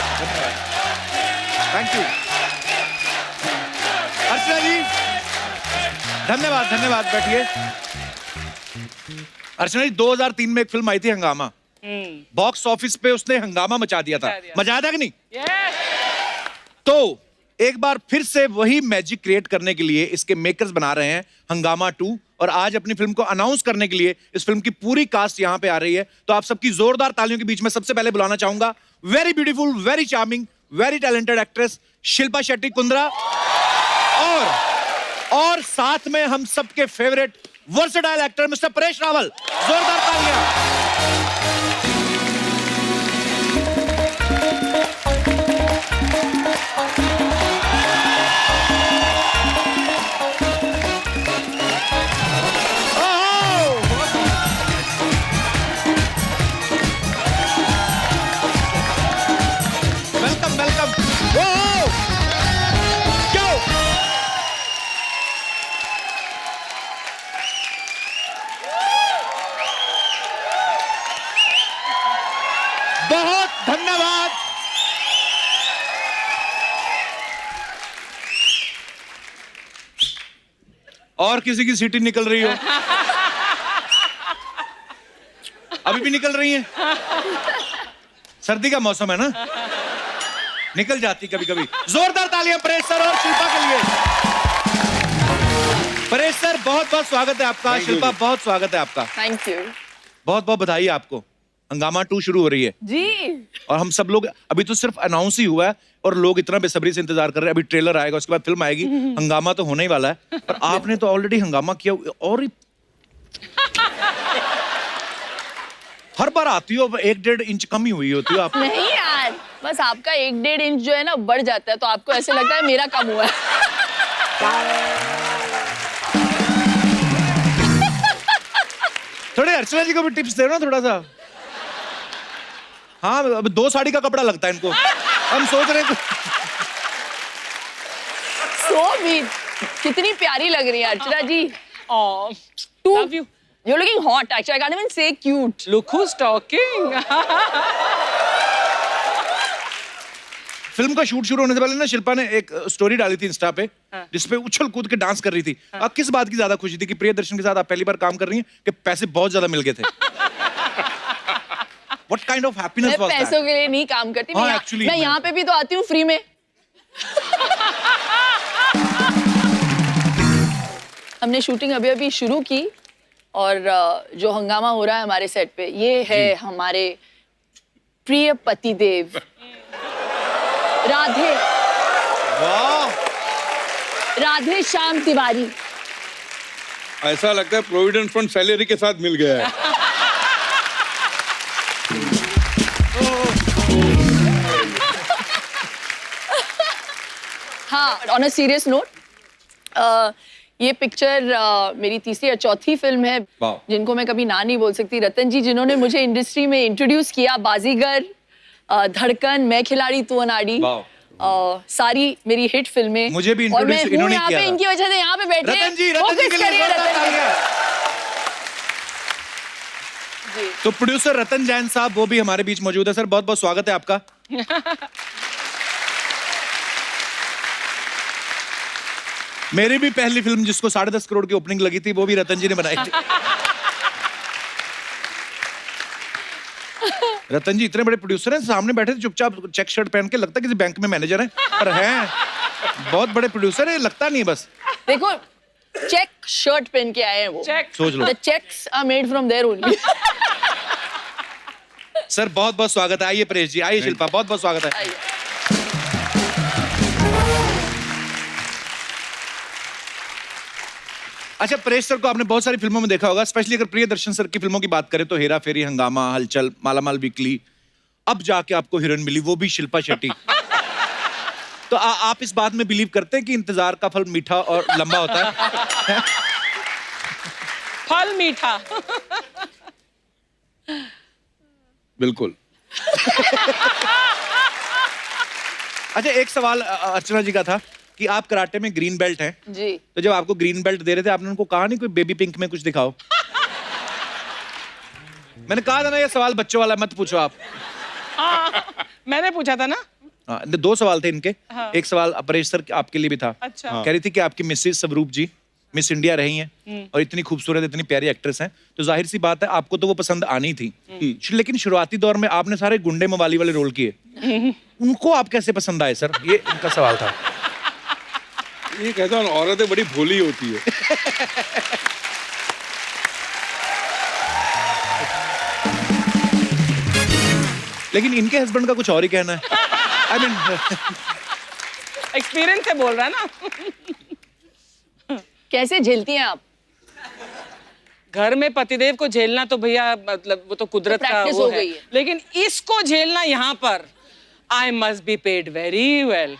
धन्यवाद धन्यवाद, thank you Archana जी, धन्यवाद धन्यवाद, बैठिए। अर्चना जी 2003 में एक फिल्म आई थी हंगामा, बॉक्स ऑफिस पे उसने हंगामा मचा दिया था, मजा आया था कि नहीं? तो एक बार फिर से वही मैजिक क्रिएट करने के लिए इसके मेकर्स बना रहे हैं हंगामा 2, और आज अपनी फिल्म को अनाउंस करने के लिए इस फिल्म की पूरी कास्ट यहां पे आ रही है। तो आप सबकी जोरदार तालियों के बीच में सबसे पहले बुलाना चाहूंगा very beautiful, very charming, very talented actress Shilpa Shetty Kundra, और साथ में हम सबके favourite versatile actor mister Paresh Rawal. जोरदार तालियां। Welcome welcome. बहुत धन्यवाद। और किसी की सीटी निकल रही हो? अभी भी निकल रही है? सर्दी का मौसम है ना, निकल जाती कभी कभी। जोरदार तालियां परेश सर और शिल्पा के लिए। परेश सर बहुत बहुत स्वागत है आपका, शिल्पा बहुत स्वागत है आपका। Thank you. बहुत बहुत बधाई आपको। हंगामा 2 शुरू हो रही है जी, और हम सब लोग, अभी तो सिर्फ अनाउंस ही हुआ है और लोग इतना बेसब्री से इंतजार कर रहे हैं। अभी ट्रेलर आएगा, उसके बाद फिल्म आएगी, हंगामा तो होने ही वाला है। और आपने तो ऑलरेडी हंगामा किया और हर बार आती हो 1-1.5 इंच कम ही हुई होती हो आप। नहीं यार, बस आपका 1-1.5 इंच जो है ना बढ़ जाता है, तो आपको ऐसे लगता है मेरा कम हुआ है। थोड़े अर्चना जी को भी टिप्स दे ना थोड़ा सा। हाँ, अब 2 साड़ी का कपड़ा लगता है इनको, हम सोच रहे हैं। कितनी प्यारी लग रही है अर्चना जी। Love you. You're looking hot actually. I can't even say cute. Look who's talking. Film का शूट शुरू होने से पहले ना शिल्पा ने एक स्टोरी डाली थी इंस्टा पे, जिसपे उछल कूद के डांस कर रही थी। आप किस बात की ज्यादा खुशी थी कि प्रियदर्शन के साथ आप पहली बार काम कर रही हैं कि पैसे बहुत ज्यादा मिल गए थे? What kind of happiness मैं was that? पैसों के लिए नहीं काम करती। हाँ, मैं actually, मैं यहाँ पे भी तो आती हूँ फ्री में। हमने शूटिंग अभी अभी शुरू की और जो हंगामा हो रहा है हमारे सेट पे, ये है हमारे प्रिय पतिदेव राधे, वाह! राधे श्याम तिवारी। ऐसा लगता है प्रोविडेंट फंड सैलरी के साथ मिल गया है। हाँ, ऑन अ सीरियस नोट, ये पिक्चर मेरी तीसरी या चौथी फिल्म है जिनको मैं कभी ना नहीं बोल सकती। रतन जी जिन्होंने मुझे इंडस्ट्री में इंट्रोड्यूस किया, बाजीगर, धड़कन, मैं खिलाड़ी तू अनाड़ी, सारी मेरी हिट फिल्में। मुझे भी और मैं इंट्रोड्यूस हूँ इन्होंने यहाँ किया पे था। इनकी वजह से यहाँ पे बैठे। रतन जी के लिए जोरदार तालियां। जी। तो प्रोड्यूसर रतन जैन साहब वो भी हमारे बीच मौजूद है। सर बहुत बहुत स्वागत है आपका। मेरी भी पहली फिल्म जिसको 10.5 करोड़ की ओपनिंग लगी थी वो भी रतन जी ने बनाई थी। रतन जी इतने बड़े प्रोड्यूसर हैं, सामने बैठे थे चुपचाप चेक शर्ट पहन के, लगता किसी बैंक में मैनेजर हैं, पर हैं बहुत बड़े प्रोड्यूसर है, लगता नहीं बस। देखो चेक शर्ट पहन के आए हैं वो। Check. सोच लो। The checks are made from there only. Sir बहुत बहुत स्वागत है। आइए परेश जी, आइए शिल्पा, बहुत बहुत स्वागत है। आइए। अच्छा, परेश सर को आपने बहुत सारी फिल्मों में देखा होगा, स्पेशली अगर प्रियदर्शन सर की फिल्मों की बात करें तो हेरा फेरी, हंगामा, हलचल, मालामाल वीकली, अब जाके आपको हीरोइन मिली, वो भी शिल्पा शेट्टी। तो आप इस बात में बिलीव करते हैं कि इंतजार का फल मीठा और लंबा होता है? फल मीठा। बिल्कुल। अच्छा, एक सवाल अर्चना जी का था कि आप कराटे में ग्रीन बेल्ट हैं जी। तो जब आपको ग्रीन बेल्ट दे रहे थे आपने उनको कहा नहीं कोई बेबी पिंक में कुछ दिखाओ? मैंने कहा था ना ये सवाल बच्चों वाला, मत पूछो आप। हाँ, मैंने पूछा था ना। हाँ, 2 सवाल थे इनके। हाँ। एक सवाल अपरेश सर आपके लिए भी था। अच्छा। कह रही थी कि आपकी मिसेस स्वरूप जी मिस इंडिया रही हैं और इतनी खूबसूरत इतनी प्यारी एक्ट्रेस हैं, तो जाहिर सी बात है आपको तो वो पसंद आनी थी। लेकिन शुरुआती दौर में आपने सारे गुंडे मवाली वाले रोल किए, उनको आप कैसे पसंद आए सर? ये इनका सवाल था। ये कहता हूँ औरतें बड़ी भोली होती है। लेकिन इनके हस्बैंड का कुछ और ही कहना है। आई मीन एक्सपीरियंस से बोल रहा है ना। कैसे झेलती हैं आप? घर में पतिदेव को झेलना तो भैया मतलब वो तो कुदरत का practice वो हो है, गई है। लेकिन इसको झेलना यहाँ पर I must be paid very well.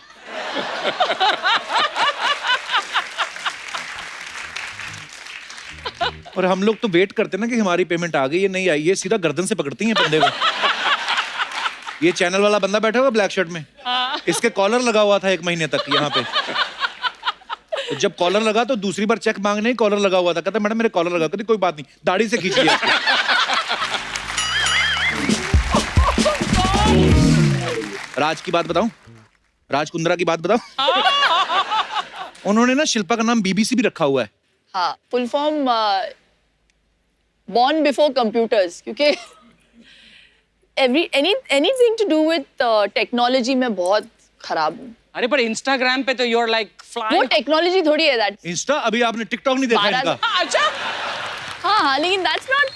और हम लोग तो वेट करते ना कि हमारी पेमेंट आ गई है, नहीं आई, ये सीधा गर्दन से पकड़ती हैं बंदे को। ये चैनल वाला बंदा बैठा हुआ ब्लैक शर्ट में, इसके कॉलर लगा हुआ था 1 महीने तक यहाँ पे। तो जब कॉलर लगा तो दूसरी बार चेक मांगने ही कॉलर लगा हुआ था। कहता मैडम मेरे कॉलर लगा, कहती कोई बात नहीं, दाढ़ी से खींच लिया। राज की बात बताऊं, राज कुंद्रा की बात बताऊं। उन्होंने ना शिल्पा का नाम बीबीसी भी रखा हुआ है। हाँ, full form born before computers, क्योंकि anything to do with technology में बहुत खराब हूँ। अरे पर इंस्टाग्राम पे तो यू आर लाइक वो फ्लाइंग। टेक्नोलॉजी थोड़ी है दैट। इंस्टा अभी आपने टिकटॉक नहीं देखा 12 इनका? अच्छा। हाँ, लेकिन that's not,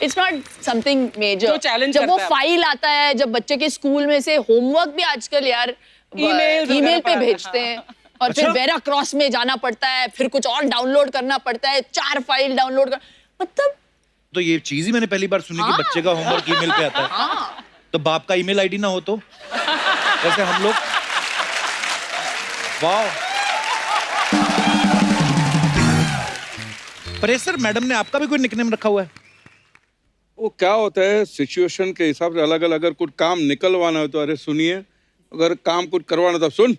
it's not something major. जो challenge जब वो करता है फाइल आता है, जब बच्चे के स्कूल में से होमवर्क भी आजकल यार ईमेल पे भेजते हैं, और फिर वेरा क्रॉस में जाना पड़ता है, फिर कुछ और डाउनलोड करना पड़ता है, 4 फाइल डाउनलोड कर, मतलब तो ये चीज ही मैंने पहली बार सुनी कि बच्चे का होमवर्क ईमेल पे आता है। हाँ। तो बाप का ईमेल आईडी ना हो तो जैसे हम लोग। वाह। परेश सर, मैडम ने आपका भी कोई निकनेम रखा हुआ है? वो क्या होता है सिचुएशन के हिसाब से अलग अलग। अगर कुछ काम निकलवाना हो तो अरे सुनिए, अगर काम कुछ करवाना तो सुन।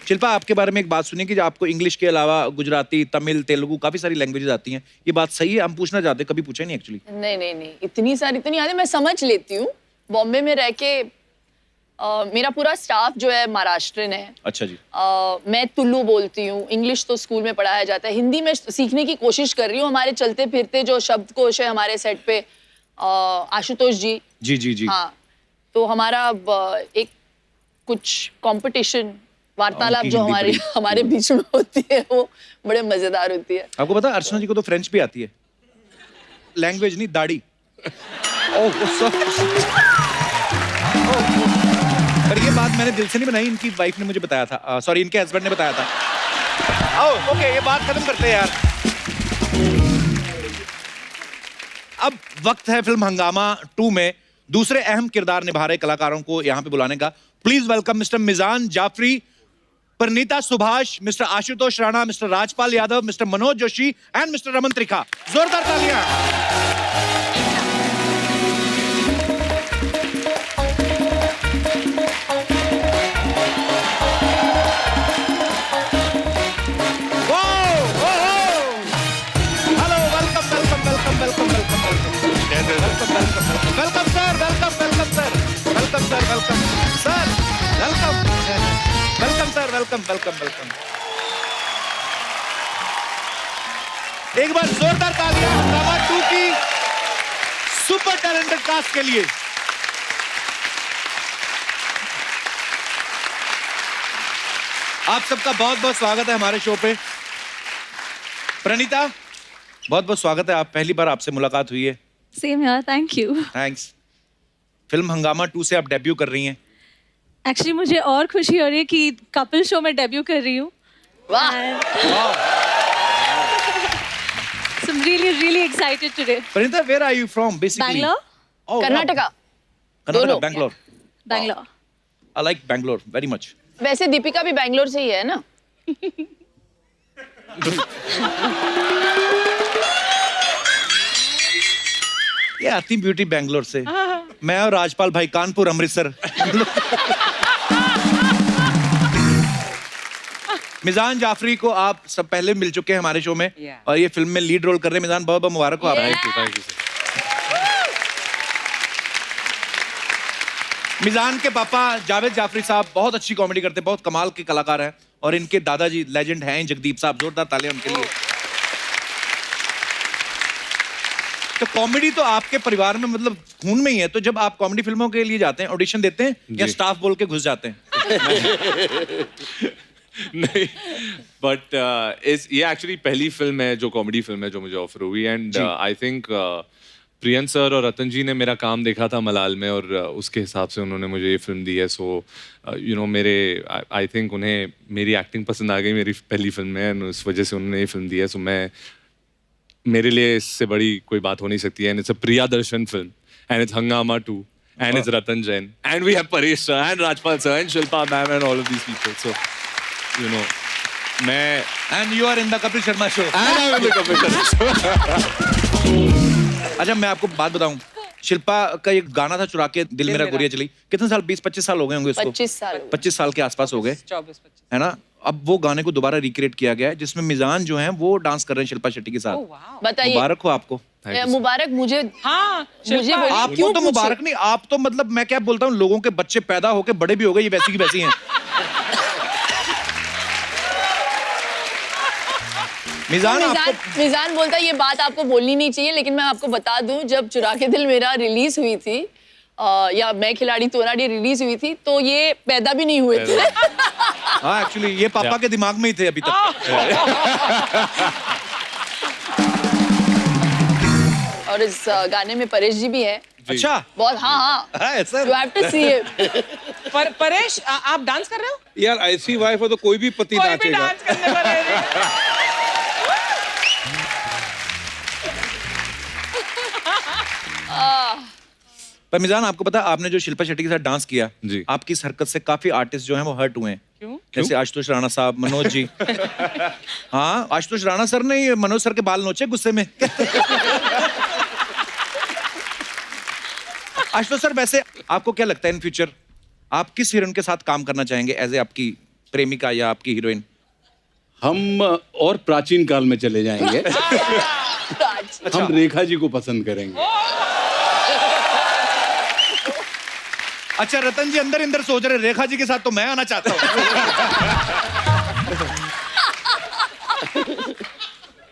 शिल्पा, आपके बारे में एक बात सुनी कि आपको इंग्लिश के अलावा गुजराती, तमिल, तेलुगु काफी सारी लैंग्वेजेस आती हैं। ये बात सही है? हम पूछना चाहते हैं, कभी पूछा नहीं एक्चुअली। नहीं, इतनी सारी तो नहीं आती, मैं समझ लेती हूँ। बॉम्बे में रह के मेरा पूरा स्टाफ जो है महाराष्ट्रन है। अच्छा जी। मैं तुलु बोलती हूँ, इंग्लिश तो स्कूल में पढ़ाया जाता है, हिंदी में सीखने की कोशिश कर रही हूँ। हमारे चलते फिरते जो शब्दकोश है हमारे सेट पे, आशुतोष जी। जी। हाँ, तो हमारा एक कुछ कंपटीशन वार्तालाप उनकी जो हिंदी हमारे बीच में होती है, वो बड़े मजेदार होती है। आपको पता है अर्चना जी को तो फ्रेंच भी आती है, लैंग्वेज नहीं, दाढ़ी। पर ये बात मैंने दिल से नहीं बनाई, इनकी वाइफ ने मुझे बताया था, सॉरी इनके हस्बैंड ने बताया था। ओके, ये बात खत्म करते हैं यार। अब वक्त है फिल्म हंगामा 2 में दूसरे अहम किरदार निभा रहे कलाकारों को यहाँ पे बुलाने का। Please welcome mister Mizaan Jafri, Pranitha Subhash, mister Ashutosh Rana, mister Rajpal Yadav, mister Manoj Joshi and mister Raman Trikha. जोरदार तालियां। वेलकम। एक बार जोरदार तालियां हंगामा 2 की सुपर टैलेंटेड कास्ट के लिए। आप सबका बहुत बहुत स्वागत है हमारे शो पे। प्रणीता, बहुत बहुत स्वागत है, आप पहली बार आपसे मुलाकात हुई है। सेम यार, थैंक यू। थैंक्स। फिल्म हंगामा 2 से आप डेब्यू कर रही हैं। एक्चुअली मुझे और खुशी हो रही है कि कपल शो में डेब्यू कर रही हूँ। वाह। So I'm really excited today. Pranita, where are you from basically? Bangalore? Oh, Karnataka. Karnataka, दोनों। Bangalore. Bangalore. I like Bangalore very much. वैसे दीपिका भी बैंगलोर से ही है ना? ये आती ब्यूटी बैंगलोर से। मैं और राजपाल भाई कानपुर, अमृतसर। मिजान जाफरी को आप सब पहले मिल चुके हैं हमारे शो में, और ये फिल्म में लीड रोल कर रहे हैं। मिजान, बहुत बहुत मुबारक हो। आप थैंक यू सर। मिजान के पापा जावेद जाफरी साहब बहुत अच्छी कॉमेडी करते हैं, बहुत कमाल के कलाकार हैं, और इनके दादाजी लेजेंड हैं जगदीप साहब, जोरदार तालियां उनके लिए। तो कॉमेडी तो आपके परिवार में मतलब खून में ही है, तो जब आप कॉमेडी फिल्मों के लिए जाते हैं, ऑडिशन देते हैं या स्टाफ बोल के घुस जाते हैं? नहीं, बट ये एक्चुअली पहली फिल्म है जो कॉमेडी फिल्म है जो मुझे ऑफर हुई, and I think prion sir और रतन जी ने मेरा काम देखा था मलाल में, और उसके हिसाब से उन्होंने मुझे ये फिल्म दी है। सो यू नो मेरे आई थिंक उन्हें मेरी एक्टिंग पसंद आ गई मेरी पहली फिल्म में, इस वजह से उन्होंने ये फिल्म दी है। सो मैं, मेरे लिए इससे बड़ी कोई बात हो नहीं सकती है। And it's a Priyadarshan film, and it's Hungama 2, and it's Ratan Jain, and we have Paresh sir and Rajpal sir and Shilpa ma'am and all of these people. So you know मैं, and you are in the Kapil Sharma show. And I am in the Kapil Sharma show. अच्छा, मैं आपको बात बताऊं, शिल्पा का एक गाना था चुरा के दिल मेरा गोरिया चली, कितने साल, 20-25 साल हो गए होंगे उसको? 25 साल के आसपास हो गए, 24-25 है ना? अब वो गाने को दोबारा रिक्रिएट किया गया है, जिसमें मिजान जो है वो डांस कर रहे हैं शिल्पा शेट्टी के साथ। बताइए, मुबारक हो आपको। मुबारक मुझे। हाँ, मुझे शिल्पा, आपको तो मुबारक नहीं, आप तो मतलब मैं क्या बोलता हूँ, लोगों के बच्चे पैदा होके बड़े भी हो गए, ये वैसी की वैसी हैं। मिजान बोलता है ये बात आपको बोलनी नहीं चाहिए, लेकिन मैं आपको बता दूं, जब चुरा के दिल मेरा रिलीज हुई थी, या मैं खिलाड़ी तू अनाड़ी रिलीज हुई थी, तो ये पैदा भी नहीं हुए थे। हाँ, एक्चुअली ये पापा के दिमाग में ही थे अभी तक। और इस गाने में परेश जी भी है। अच्छा, बहुत। हाँ, ऐसा you have to see it। Paresh, आप डांस कर रहे हो? यार ऐसी वाइफ हो तो कोई भी पति कोई भी नाचेगा। डांस करने को ready। पर मिजान, आपको पता है, आपने जो शिल्पा शेट्टी के साथ डांस किया, जी, आपकी इस हरकत से काफी आर्टिस्ट जो हैं वो हर्ट हुए हैं। क्यों? जैसे आशुतोष राणा साहब, मनोज जी। हाँ, आशुतोष राणा सर ने मनोज सर के बाल नोचे गुस्से में। आशुतोष सर, वैसे आपको क्या लगता है इन फ्यूचर आप किस हीरोइन के साथ काम करना चाहेंगे, एज ए आपकी प्रेमिका या आपकी हीरोइन? हम और प्राचीन काल में चले जाएंगे। हम रेखा जी को पसंद करेंगे। अच्छा, रतन जी अंदर अंदर सोच रहे, रेखा जी के साथ तो मैं आना चाहता हूँ।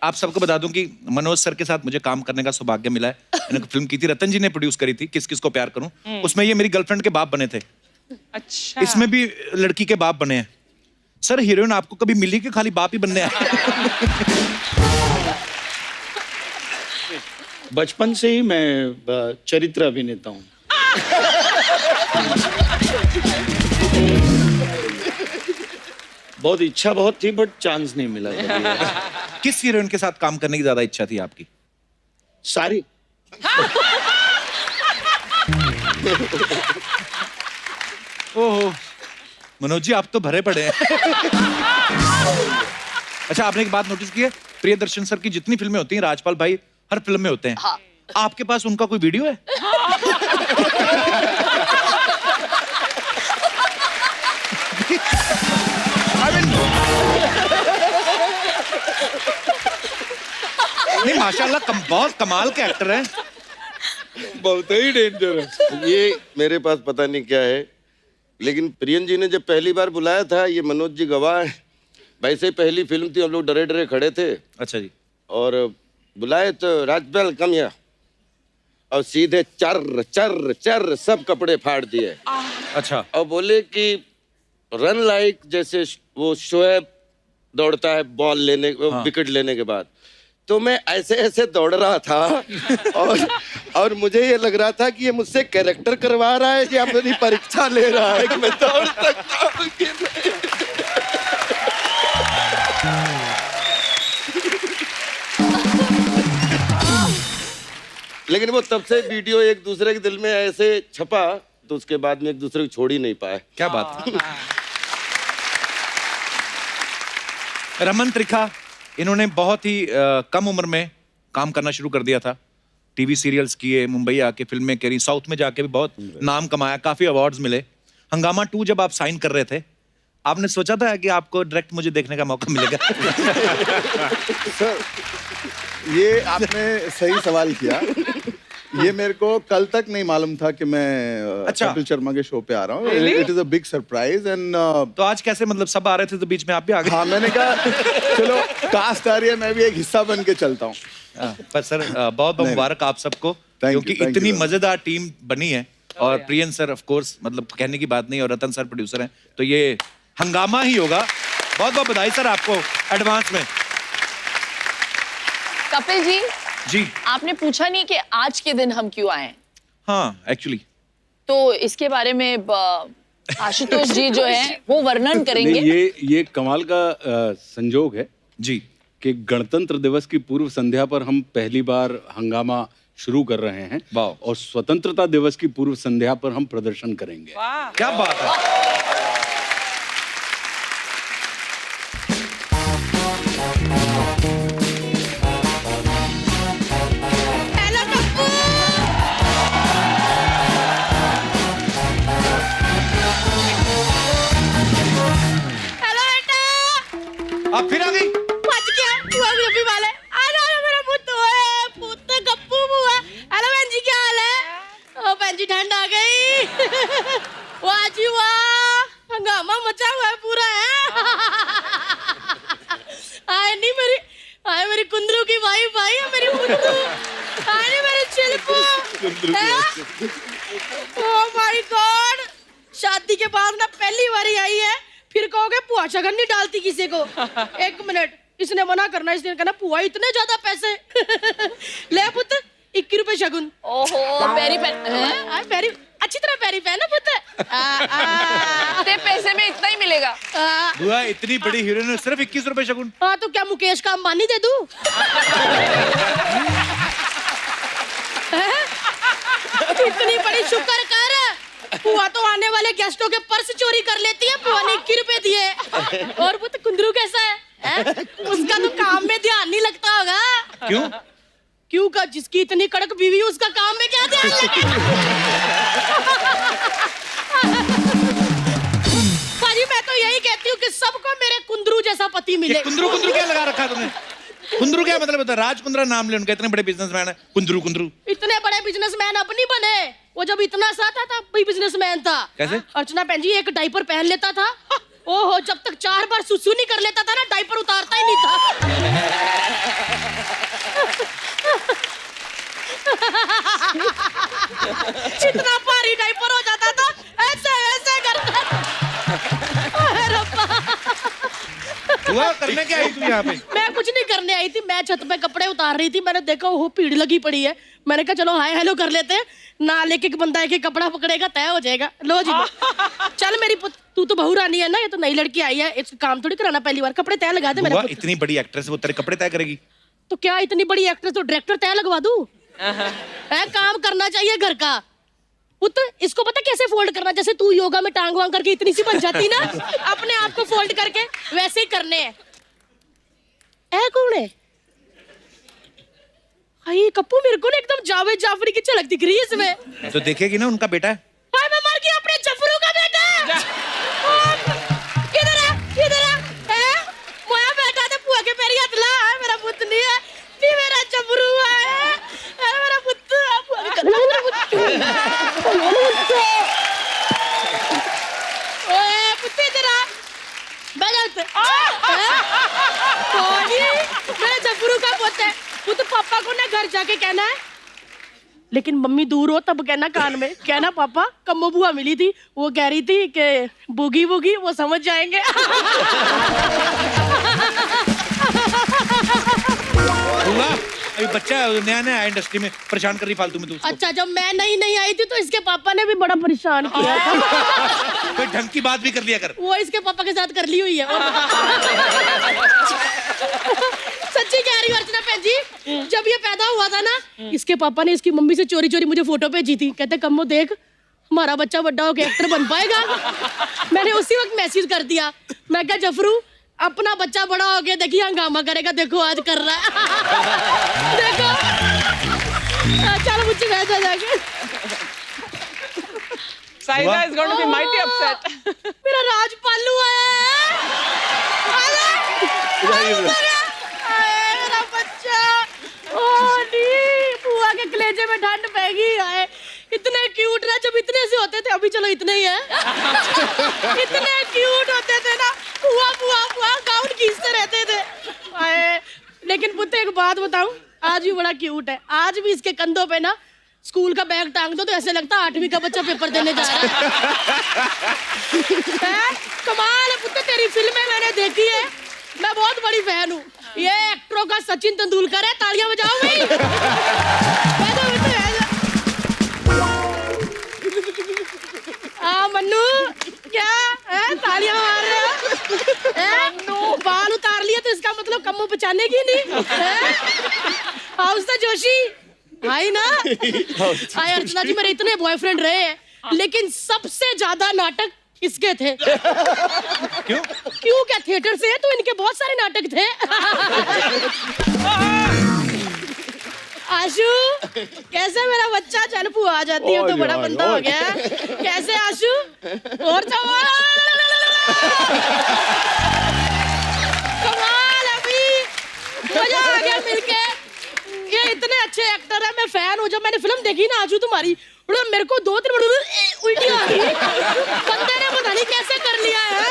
आप सबको बता दूं कि मनोज सर के साथ मुझे काम करने का सौभाग्य मिला है। मैंने फिल्म की थी, रतन जी ने प्रोड्यूस करी थी, किस किस को प्यार करूं। उसमें ये मेरी गर्लफ्रेंड के बाप बने थे। अच्छा, इसमें भी लड़की के बाप बने हैं। सर, हीरोइन आपको कभी मिली कि खाली बाप ही बनने आए? बचपन से ही मैं चरित्र अभिनेता हूँ। बहुत इच्छा बहुत थी, बट चांस नहीं मिला कभी। किस हीरोइन के साथ काम करने की ज्यादा इच्छा थी आपकी? सारी। ओहो, मनोज जी आप तो भरे पड़े हैं। अच्छा, आपने एक बात नोटिस की है, प्रियदर्शन सर की जितनी फिल्में होती हैं, राजपाल भाई हर फिल्म में होते हैं। हाँ। आपके पास उनका कोई वीडियो है? नहीं, माशाल्लाह बहुत कमाल के एक्टर हैं। बहुत ही डेंजरस। ये मेरे पास पता नहीं क्या है, लेकिन प्रियन जी ने जब पहली बार बुलाया था, ये मनोज जी गवाह हैं, वैसे पहली फिल्म थी, हम लोग डरे डरे खड़े थे। अच्छा जी। और बुलाए तो राजपाल कम या, और सीधे चर चर चर सब कपड़े फाड़ दिए। अच्छा। और बोले कि रन लाइक, जैसे वो शोएब दौड़ता है बॉल लेने, विकेट लेने के बाद, तो मैं ऐसे ऐसे दौड़ रहा था। और मुझे ये लग रहा था कि ये मुझसे कैरेक्टर करवा रहा है या मेरी परीक्षा ले रहा है कि मैं दौड़ सकता हूं कि नहीं। लेकिन वो तब से वीडियो एक दूसरे के दिल में ऐसे छपा, तो उसके बाद में एक दूसरे को छोड़ ही नहीं पाए। क्या बात है। रमन त्रिखा, इन्होंने बहुत ही कम उम्र में काम करना शुरू कर दिया था। टीवी सीरियल्स किए, मुंबई आके फिल्में करी, साउथ में जाके भी बहुत नाम कमाया, काफी अवार्ड्स मिले। हंगामा 2 जब आप साइन कर रहे थे, आपने सोचा था कि आपको डायरेक्ट मुझे देखने का मौका मिलेगा? सर, ये आपने सही सवाल किया। ये मेरे को कल तक नहीं मालूम था कि मैं अच्छा। कपिल शर्मा के शो पे आ रहा हूँ. Really? It is a big surprise and तो आज कैसे, मतलब सब आ रहे थे तो बीच में आप भी आ गए? हाँ, मैंने कहा चलो कास्ट आ रही है, मैं भी एक हिस्सा बन के चलता हूँ. पर सर बहुत बहुत नहीं। मुबारक आप सबको, Thank you, क्योंकि thank you इतनी very much. मजेदार टीम बनी है. और प्रियन सर ऑफ कोर्स, मतलब कहने की बात नहीं, और रतन सर प्रोड्यूसर हैं, तो ये हंगामा ही होगा. बहुत बहुत बधाई सर आपको एडवांस में. कपिल जी, जी आपने पूछा नहीं कि आज के दिन हम क्यों आए हैं, हाँ, एक्चुअली तो इसके बारे में आशुतोष जी जो है वो वर्णन करेंगे. नहीं, ये कमाल का संजोग है जी. कि गणतंत्र दिवस की पूर्व संध्या पर हम पहली बार हंगामा शुरू कर रहे हैं वाह। और स्वतंत्रता दिवस की पूर्व संध्या पर हम प्रदर्शन करेंगे. वाह क्या बात है. आप फिर आ गई? बच गया बुआ भी वाले अरे मेरा पुੱਤ ओए पुੱਤ गप्पू बुआ हेलो बहन जी क्या हाल है ओ बहन जी ठंड आ गई वाह जी वाह हंगामा मचा हुआ है पूरा है आए मेरी कुंदरू की वाइफ आई है मेरी कुंदरू आए नहीं मेरे चिलपू ओ माय गॉड शादी के बाद ना पहली बारी आई है फिर कहोगे पुआ शगन नहीं डालती किसी को. एक मिनट, इसने मना करना, इसने कहना पुआ इतने ज्यादा पैसे ले पुत्र 21 रुपए शगुन. ओहो पैरी पहन पैरी अच्छी तरह पैरी पहन ना पुत्र. ते पैसे में इतना ही मिलेगा. बुआ इतनी बड़ी हीरोइन है, सिर्फ 21 रुपए शगुन. हाँ तो क्या मुकेश का अंबानी दे दूं? इतनी बड़ी शुक्र कर. पुआ तो आने वाले गेस्टों के पर्स चोरी कर लेती है, पुआ ने 21 रुपए दिए. और वो तो कुंदरू कैसा है? उसका तो काम में ध्यान नहीं लगता होगा. क्यों? क्यों का जिसकी इतनी कड़क बीवी उसका काम में क्या ध्यान लगे? भाजी मैं तो यही कहती हूँ कि सबको मेरे कुंदरू जैसा पति मिले. कुंदरू कुंदरू क्या लगा रखा है तुमने? कुंदरू क्या मतलब होता है? राज कुंद्रा नाम ले उनका, इतने बड़े बिजनेसमैन है. कुंदरू कुंदरू इतने बड़े बिजनेसमैन अब नहीं बने, वो जब इतना सा था तब भी बिजनेसमैन था. कैसे? अर्चना बहन जी एक डायपर पहन लेता था, ओहो जब तक 4 बार सुसु नहीं कर लेता था ना डायपर उतारता ही नहीं था. इतना भारी डायपर हो जाता था, ऐसे ऐसे करता था. अरे रब्बा. बुआ करने क्या आई तू यहाँ पे? मैं कुछ नहीं करने आई थी, मैं छत पे कपड़े उतार रही थी, मैंने देखा वो भीड़ लगी पड़ी है, मैंने कहा चलो हाय हेलो कर लेते हैं ना, लेके एक बंदा एक कपड़ा पकड़ेगा तय हो जाएगा. लो जी लो. चल मेरी तू तो बहू रानी है ना, ये तो नई लड़की आई है, इसका काम थोड़ी कराना, पहली बार कपड़े तय लगा दे मेरे. बुआ इतनी बड़ी एक्ट्रेस, वो तेरे कपड़े तय करेगी? तो क्या इतनी बड़ी एक्ट्रेस तो डायरेक्टर तय लगवा दूं? काम करना चाहिए घर का. पुत्र इसको पता कैसे फोल्ड करना, जैसे तू योगा में टांग वांग करके इतनी सी बन जाती ना, अपने आप को फोल्ड करके वैसे ही करने हैं. ऐ कौन है? हाय कप्पू मेरे को ना एकदम जावेद जाफरी की झलक दिख रही है इसमें. तो देखेगी ना, उनका बेटा है. हाय मैं मर गई अपने जफरू का बेटा. इधर आ इधर आ. मोया बेटा तो पुआ के पैरी हाथ ला. मेरा पुत नहीं है, भी मेरा जफरू है. मेरा पुत पुआ के मेरा पुत. ओए पुत इधर आ. बैठ. मेरा जफरू का पुत है. पुत पापा को ना घर जाके कहना है, लेकिन मम्मी दूर हो तब कहना कान में, कहना पापा कम्मो बुआ मिली थी, वो कह रही थी कि बुगी बुगी वो समझ जाएंगे. बुआ अभी बच्चा है, नया नया है इंडस्ट्री में, परेशान कर रही फालतू में तू उसको. अच्छा जब मैं नहीं आई थी तो इसके पापा ने भी बड़ा परेशान किया था. कोई ढंग की बात भी कर लिया कर. वो इसके पापा के साथ कर ली हुई है. सच्ची कह रही हूँ अर्चना बहन जी, जब ये पैदा हुआ था ना, इसके पापा ने इसकी मम्मी से चोरी चोरी मुझे फोटो भेजी थी, कहते कम्मो देख हमारा बच्चा बड़ा होकर एक्टर बन पाएगा. मैंने उसी वक्त मैसेज कर दिया, मैं क्या जफरू अपना बच्चा बड़ा हो गया, देखिए हंगामा करेगा, देखो आज कर रहा है. देखो चलो मुझे वैसा जाके. Saida is going to be mighty upset. मेरा राज पालू है. मेरा बच्चा. ओ नी बुआ के कलेजे कलेजे में ठंड पैगी है। इतने क्यूट ना, जब इतने से होते थे, अभी चलो इतने ही है। इतने क्यूट होते थे ना, हुआ हुआ हुआ गाउन खींचते रहते थे। आए, लेकिन पुत्र एक बात बताऊं, आज भी बड़ा क्यूट है। आज भी इसके कंधों पे ना स्कूल का बैग टांग दो तो ऐसे लगता है 8वीं का बच्चा पेपर देने जा रहा है। कमाल है पुत्र, तेरी फिल्में मैंने देखी है, मैं बहुत बड़ी फैन हूँ। ये एक्टरों का सचिन तेंदुलकर है, तालियां बजाओ भाई। मन्नू क्या है, तालियां मार रहे हो? बाल उतार लिया तो इसका मतलब कम्मो बचाने की नहीं है? हाउस जोशी आई ना। आए अर्चना जी, मेरे इतने बॉयफ्रेंड रहे हैं, लेकिन सबसे ज्यादा नाटक इसके थे। क्यों? क्यों क्या, थिएटर से है तो इनके बहुत सारे नाटक थे। आशु, कैसे मेरा बच्चा? चल पुआ आ जाती है तो बड़ा बंदा हो गया। कैसे आशु? और कमाल अभी, मजा आ गया मिलके। ये इतने अच्छे एक्टर है, मैं फैन हूँ। जब मैंने फिल्म देखी ना आशु तुम्हारी, मेरे को 2-3 उल्टी आ गई। बंदे ने पता नहीं कैसे कर लिया है।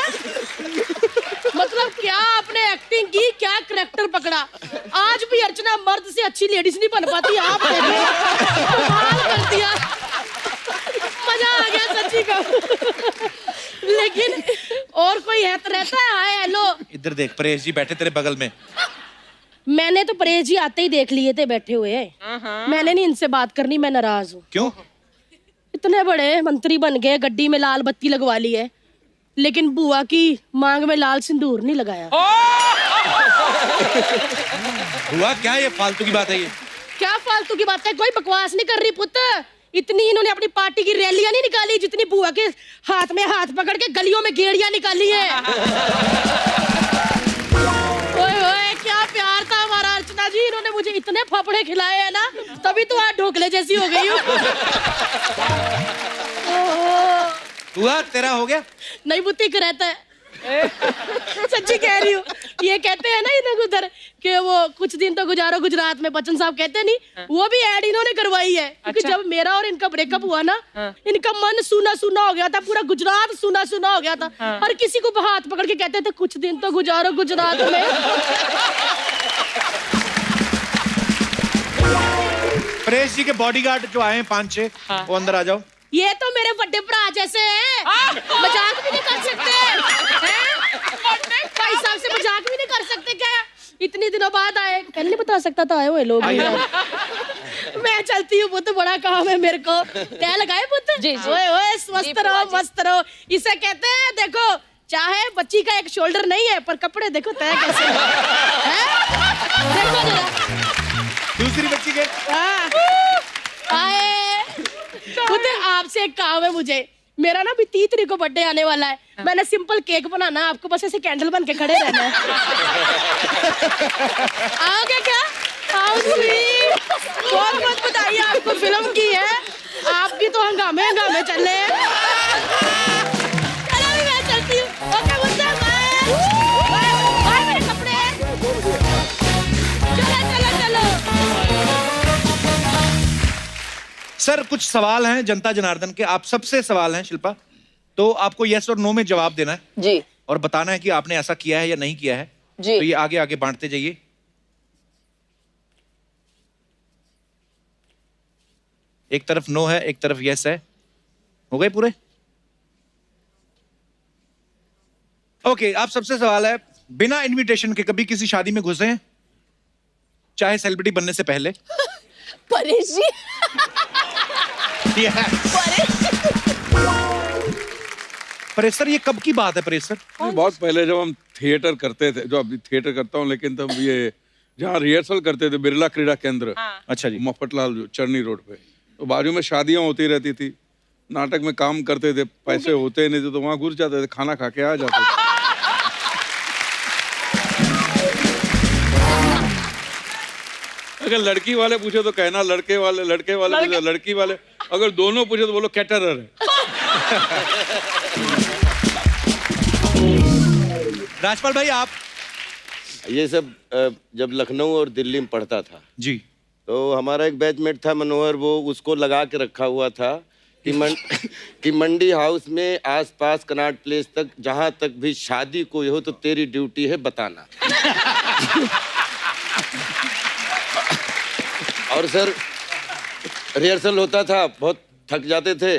मतलब क्या आपने एक्टिंग की, क्या करैक्टर पकड़ा। आज भी अर्चना मर्द से अच्छी लेडीज नहीं बन पाती, आप कमाल कर दिया। मजा आ गया सच्ची का। लेकिन और कोई है तो रहता है। हाय हेलो, इधर देख, परेश जी बैठे तेरे बगल में। मैंने तो परेश जी आते ही देख लिए थे बैठे हुए। मैंने नहीं इनसे बात करनी, मैं नाराज हूँ। क्यों? इतने बड़े मंत्री बन गए, गड्डी में लाल बत्ती लगवा ली है, लेकिन बुआ की मांग में लाल सिंदूर नहीं लगाया। हुआ क्या, ये फालतू की बात है ये? क्या फालतू की बात है? कोई बकवास नहीं कर रही पुत्र। इतनी इन्होंने अपनी पार्टी की रैलियां नहीं निकाली जितनी बुआ के हाथ में हाथ पकड़ के गलियों में गेड़ियां निकाली है। ओए ओए, क्या प्यार था हमारा अर्चना जी। इन्होंने मुझे इतने फाफड़े खिलाए हैं ना, तभी तो आज ढोकले जैसी हो गई हूँ। हुआ तेरा हो गया? नहीं बुद्धि का रहता है। सच्ची कह रही हूँ। ये कहते हैं ना इन्हें उधर कि वो कुछ दिन तो गुजारो गुजरात में, बच्चन साहब कहते नहीं, वो भी ऐड इन्होंने करवाई है। क्योंकि जब मेरा और इनका ब्रेकअप हुआ ना, इनका मन सूना सूना हो गया था, पूरा गुजरात सूना सूना हो गया था। हर किसी को हाथ पकड़ के कहते थे कुछ दिन तो गुजारो गुजरात में। परेश जी के बॉडीगार्ड जो आए हैं 5-6, वो अंदर आ जाओ। ये तो मेरे बड़े भरा जैसे हैं, मजाक भी नहीं कर सकते हैं? भाई साहब से मजाक भी नहीं कर सकते क्या? इतनी दिनों बाद आए, पहले नहीं बता सकता था आए हुए लोग। मैं चलती हूँ पुत्र, बड़ा काम है मेरे को। तय लगाए पुत्र? जी जी। ओए ओए, स्वस्थ रहो मस्त रहो। इसे कहते हैं, देखो चाहे बच्ची का एक शोल्डर नहीं है, पर कपड़े देखो तय कैसे हैं। देखो जरा दूसरी बच्ची के। आए खुद आपसे एक काम है मुझे। मेरा ना भी 30 तारीख को बर्थडे आने वाला है। मैंने सिंपल केक बनाना है, आपको बस ऐसे कैंडल बन के खड़े रहना है। आओगे क्या? आओ स्वीट, बहुत बहुत बधाई आपको फिल्म की है। आपकी तो हंगामे हंगामे चल रहे हैं। चलो मैं चलती हूँ। ओके मुझसे बाय बाय मेरे कपड़े। चलो चलो चलो। सर कुछ सवाल हैं जनता जनार्दन के, आप सबसे सवाल हैं शिल्पा, तो आपको यस और नो में जवाब देना है जी और बताना है कि आपने ऐसा किया है या नहीं किया है। जी। तो ये आगे आगे बांटते जाइए। एक तरफ नो है, एक तरफ यस है। हो गए पूरे? ओके, आप सबसे सवाल है, बिना इनविटेशन के कभी किसी शादी में घुसे हैं, चाहे सेलिब्रिटी बनने से पहले? परेश जी। परेश सर, ये कब की बात है परेश सर? बहुत पहले जब हम थिएटर करते थे, जो अभी थिएटर करता हूँ, लेकिन तब ये जहाँ रिहर्सल करते थे बिरला क्रीड़ा केंद्र, अच्छा जी, मफतलाल जो चरनी रोड पे, तो बाजू में शादियां होती रहती थी, नाटक में काम करते थे, पैसे होते नहीं थे तो वहाँ घुस जाते थे, खाना खा के आ जाते थे। अगर लड़की वाले पूछे तो कहना लड़के वाले पूछे लड़की वाले, अगर दोनों पूछे तो बोलो कैटरर है। राजपाल भाई आप? ये सब जब लखनऊ और दिल्ली में पढ़ता था, जी, तो हमारा एक बैचमेट था मनोहर, वो उसको लगा के रखा हुआ था कि मंडी हाउस में आसपास कनाट प्लेस तक जहां तक भी शादी कोई हो तो तेरी ड्यूटी है बताना। और सर रिहर्सल होता था, बहुत थक जाते थे,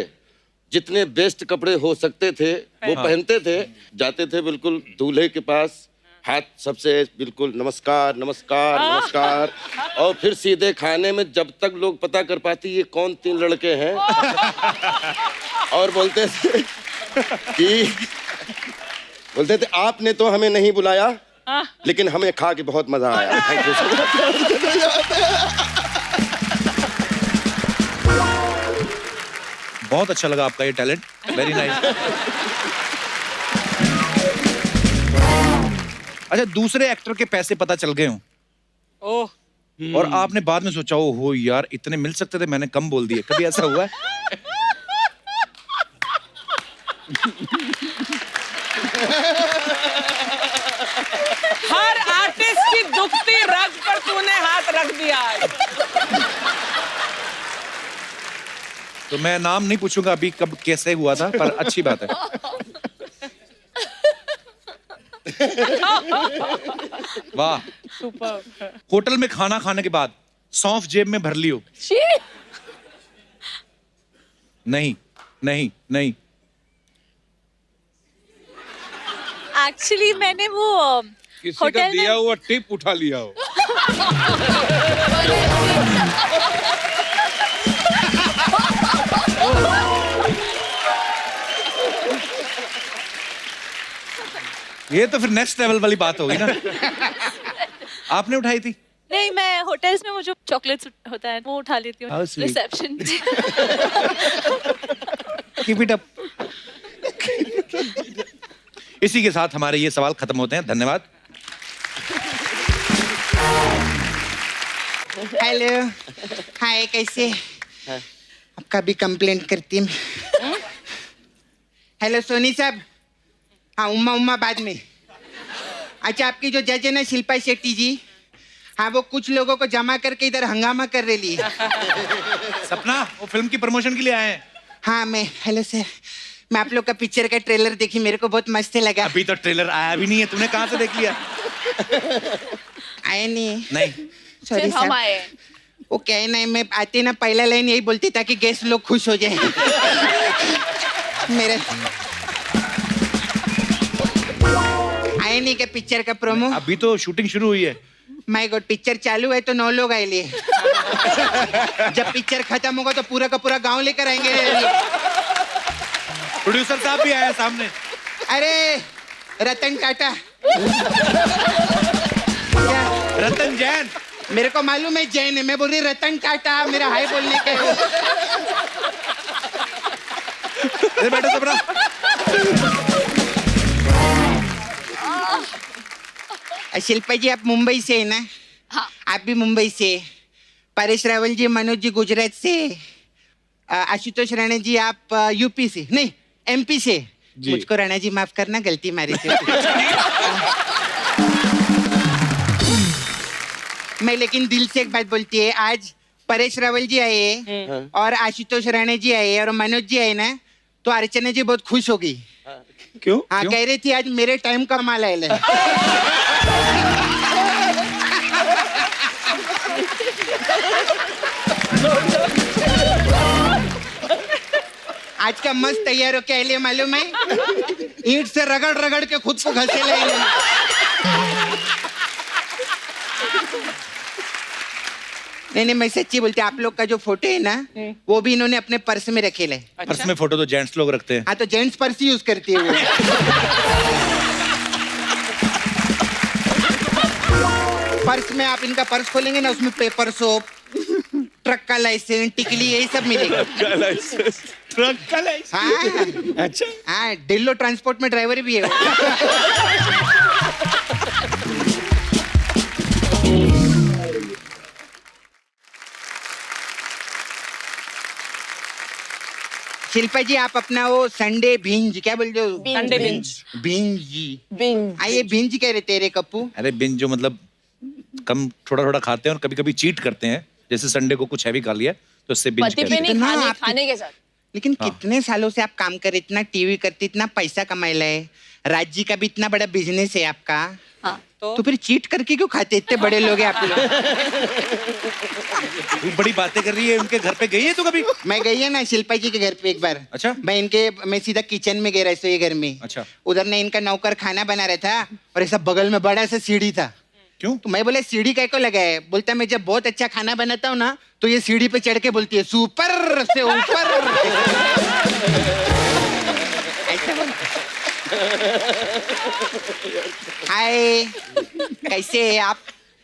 जितने बेस्ट कपड़े हो सकते थे वो पहनते थे, जाते थे बिल्कुल दूल्हे के पास, हाथ सबसे बिल्कुल नमस्कार नमस्कार नमस्कार, और फिर सीधे खाने में, जब तक लोग पता कर पाती ये कौन 3 लड़के हैं, और बोलते थे आपने तो हमें नहीं बुलाया लेकिन हमें खा के बहुत मजा आया। Thank you so much. बहुत अच्छा लगा आपका ये टैलेंट, वेरी नाइस। अच्छा, दूसरे एक्टर के पैसे पता चल गए हों ओह और आपने बाद में सोचा हो यार इतने मिल सकते थे, मैंने कम बोल दिए, कभी ऐसा हुआ है? हर आर्टिस्ट की दुखती रग पर तूने हाथ रख दिया आज। तो मैं नाम नहीं पूछूंगा अभी कब कैसे हुआ था, पर अच्छी बात है। वाह। सुपर। होटल में खाना खाने के बाद सौंफ जेब में भर लियो? छी! नहीं नहीं नहीं। एक्चुअली मैंने वो किसी का होटल दिया में हुआ टिप उठा लिया हो। ये तो फिर नेक्स्ट लेवल वाली बात होगी ना। आपने उठाई थी? नहीं, मैं होटल्स में वो जो चॉकलेट्स होता है वो उठा लेती हूँ How sweet. Reception. Keep it up. इसी के साथ हमारे ये सवाल खत्म होते हैं, धन्यवाद। हेलो, हाय, कैसे? आपका भी कंप्लेंट करती हूँ। हेलो सोनी साहब। हाँ, उम्मा बाद में। अच्छा, आपकी जो जज है ना शिल्पा शेट्टी जी, हाँ, वो कुछ लोगों को जमा करके इधर हंगामा कर रही है। सपना, वो फिल्म की प्रमोशन के लिए आए हैं। हाँ, हेलो सर, मैं आप लोग का पिक्चर का ट्रेलर देखी, मेरे को बहुत मस्त लगा। अभी तो ट्रेलर आया भी नहीं है, तूने कहाँ से देख लिया? आए नहीं? नहीं। सॉरी फिर हम सर। आए। वो क्या है ना, मैं आते ना पहला लाइन यही बोलती ताकि गेस्ट लोग खुश हो जाए। मेरे आए नहीं क्या पिक्चर का प्रोमो? अभी तो शूटिंग शुरू हुई है। माय गॉड, पिक्चर चालू है तो 9 लोग आए लिए। जब पिक्चर खत्म होगा तो पूरा का पूरा गांव लेकर आएंगे। प्रोड्यूसर साहब भी आए हैं सामने। अरे रतन टाटा। रतन जैन। मेरे को मालूम है जैन है, मैं बोल रही रतन टाटा, मेरा हाय बोलने के। बैठो सपना। शिल्पा जी, आप मुंबई से है ना? हाँ। आप भी मुंबई से। परेश रावल जी, मनोज जी गुजरात से, आशुतोष राणा जी आप यूपी से, नहीं एमपी से। मुझको राणा जी माफ करना, गलती मारी थी। मैं लेकिन दिल से एक बात बोलती है, आज परेश रावल जी आए और आशुतोष राणा जी आए और मनोज जी आए ना, तो अर्चना जी बहुत खुश हो गई। क्यों? हाँ, कह रही थी आज मेरे टाइम का माल आए। आज का मस्त तैयार हो क्या लिए मालूम है? ईंट से रगड़ रगड़ के खुद को घसे लेंगे। नहीं, मैं सच्ची बोलती, आप लोग का जो फोटो है ना, वो भी इन्होंने अपने पर्स में रखे ले। पर्स में फोटो तो जेंट्स लोग रखते हैं। हाँ, तो जेंट्स पर्स यूज करती है वो। पर्स में आप इनका पर्स खोलेंगे ना, उसमें पेपर सोप, ट्रक का लाइसेंस, टिकली, यही सब मिलेगा। ट्रक का लाइसेंस? हाँ। अच्छा। हाँ, डिल्लो ट्रांसपोर्ट में ड्राइवर भी है। शिल्पा जी, आप अपना वो संडे भिंज क्या बोलते हो? Sunday binge. भिंज। ये भिंज कह रहे तेरे कप्पू? अरे बिन जो मतलब कम थोड़ा थोड़ा खाते हैं और कभी कभी चीट करते हैं, जैसे संडे को कुछ हैवी खा लिया तो इससे बिंज पति कर पे लिया। नहीं, कितना खाने आप- खाने के साथ। लेकिन कितने सालों से आप काम कर रहे, इतना टीवी करते, इतना पैसा कमाया है, राज जी का भी इतना बड़ा बिजनेस है आपका, हाँ तो फिर चीट करके क्यों खाते? इतने बड़े लोग हैं आप लोग। तू बड़ी बातें कर रही है, उनके घर पे गई है तू कभी? मैं गई है ना शिल्पा जी के घर पे एक बार। अच्छा। मैं सीधा किचन में गया रसोई घर में। अच्छा। उधर ने इनका नौकर खाना बना रहा था और ऐसा बगल में बड़ा सा सीढ़ी था। क्यों? तो मैं बोले सीढ़ी काय को लगा है? बोलता मैं जब बहुत अच्छा खाना बनाता हूँ ना तो ये सीढ़ी पे चढ़ के बोलती है सुपर से ऊपर। ऐसा बोलता। हाय, कैसे है आप?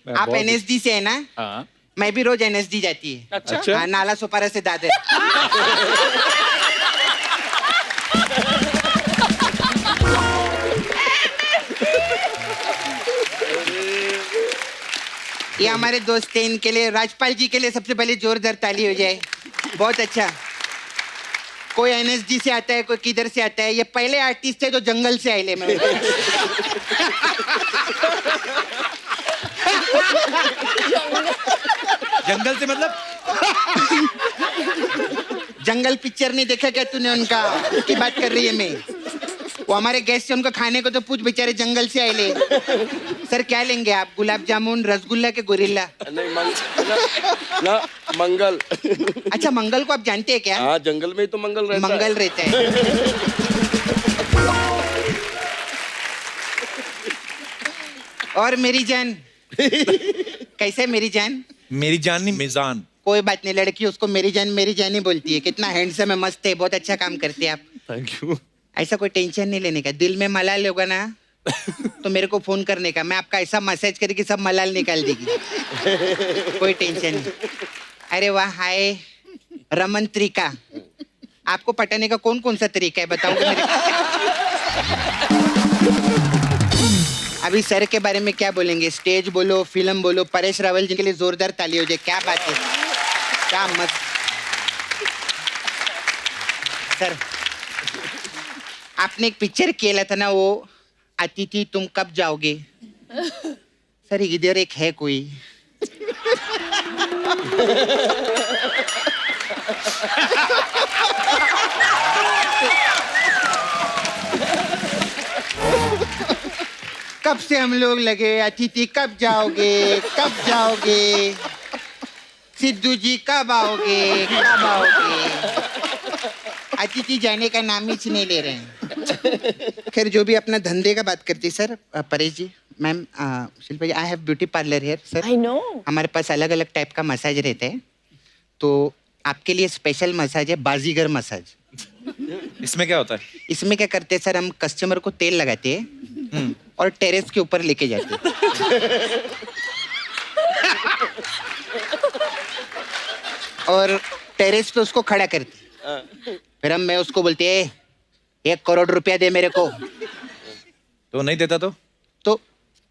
आप NSD से है ना? हाँ मैं भी रोज NSD जाती है। अच्छा हाँ, नाला सोपारा से दादर। ये हमारे दोस्त हैं, इनके लिए, राजपाल जी के लिए सबसे पहले जोरदार ताली हो जाए। बहुत अच्छा। कोई NSD से आता है, कोई किधर से आता है। ये पहले आर्टिस्ट है जो जंगल से आए मैं। जंगल से मतलब? जंगल पिक्चर नहीं देखा क्या तूने उनका? उसकी बात कर रही है मैं। वो हमारे गेस्ट से, उनको खाने को तो पूछ, बेचारे जंगल से आए ले। सर क्या लेंगे आप? गुलाब जामुन, रसगुल्ला के गोरिल्ला? नहीं ना मंगल। अच्छा, मंगल को आप जानते हैं क्या? हाँ, जंगल में ही तो मंगल रहता है। मंगल रहता है। और मेरी जान कैसे? मेरी जान मेरी जान नहीं, मिजान। कोई बात नहीं, लड़की उसको मेरी जान ही बोलती है। कितना हैंडसम है, मस्त है, बहुत अच्छा काम करते हैं आप। Thank you. ऐसा कोई टेंशन नहीं लेने का। दिल में मलाल होगा ना तो मेरे को फोन करने का, मैं आपका ऐसा मसाज करके सब मलाल निकाल देगी। कोई टेंशन नहीं। अरे वाह, हाय रमन तरीका। आपको पटाने का कौन कौन सा तरीका है बताओगे मेरे को? अभी सर के बारे में क्या बोलेंगे? स्टेज बोलो, फिल्म बोलो। परेश रावल जी के लिए जोरदार ताली हो जाए। क्या बात है, क्या मस्त। सर आपने एक पिक्चर किया था ना, वो अतिथि तुम कब जाओगे? सर इधर एक है कोई। कब से हम लोग लगे, अतिथि कब जाओगे, कब जाओगे, सिद्धू जी कब आओगे, कब आओगे। अतिथि जाने का नाम ही नहीं ले रहे हैं। खैर, जो भी अपना धंधे का बात करती सर। Paresh ji, ma'am, Shilpa ji, I have beauty parlour here sir. I know. हमारे पास अलग अलग टाइप का मसाज रहता है, तो आपके लिए स्पेशल मसाज है, बाजीगर मसाज। इसमें क्या होता है? इसमें क्या करते हैं सर, हम कस्टमर को तेल लगाते हैं और टेरेस के ऊपर लेके जाते हैं। और टेरेस पे उसको खड़ा करते हैं। फिर मैं उसको बोलते हैं 1 करोड़ रुपया दे मेरे को। तो नहीं देता तो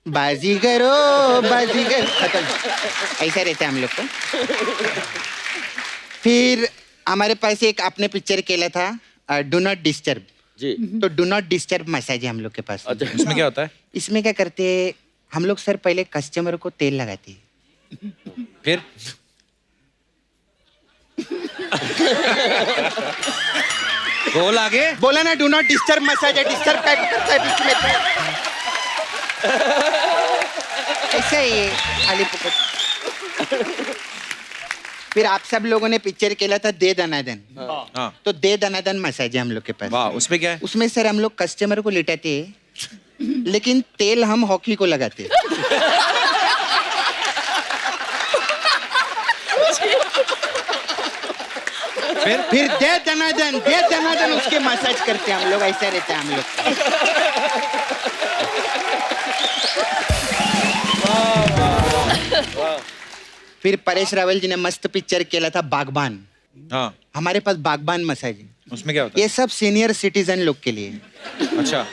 बाजीगर ओ बाजीगर, खत्म। ऐसा रहता है हम लोग को। फिर हमारे पास एक आपने पिक्चर केला था, डू नॉट डिस्टर्ब जी। तो डू नॉट डिस्टर्ब मसाज है हम लोग के पास। अच्छा। इसमें क्या होता है? इसमें क्या करते हैं हम लोग सर, पहले कस्टमर को तेल लगाते हैं। फिर बोल आगे। बोला ना, डू नॉट डिस्टर्ब मसाज है। डिस्टर्ब क्या करता है बीच में? ऐसा ही है, खाली पुकट। फिर आप सब लोगों ने पिक्चर केला था दे दनादन। हाँ। तो दे दनादन मसाज है हम लोग के पास। वाह, उसमें क्या है? उसमें सर हम लोग कस्टमर को लिटाते हैं, लेकिन तेल हम हॉकी को लगाते हैं। फिर दे दनादन उसके मसाज करते हैं हम लोग। ऐसा रहता है हम लोग। फिर परेश रावल जी ने मस्त पिक्चर किया था बागबान। हाँ। हमारे पास बागबान मसाज है। उसमें क्या होता है? ये सब सीनियर सिटीजन लोग के लिए। अच्छा।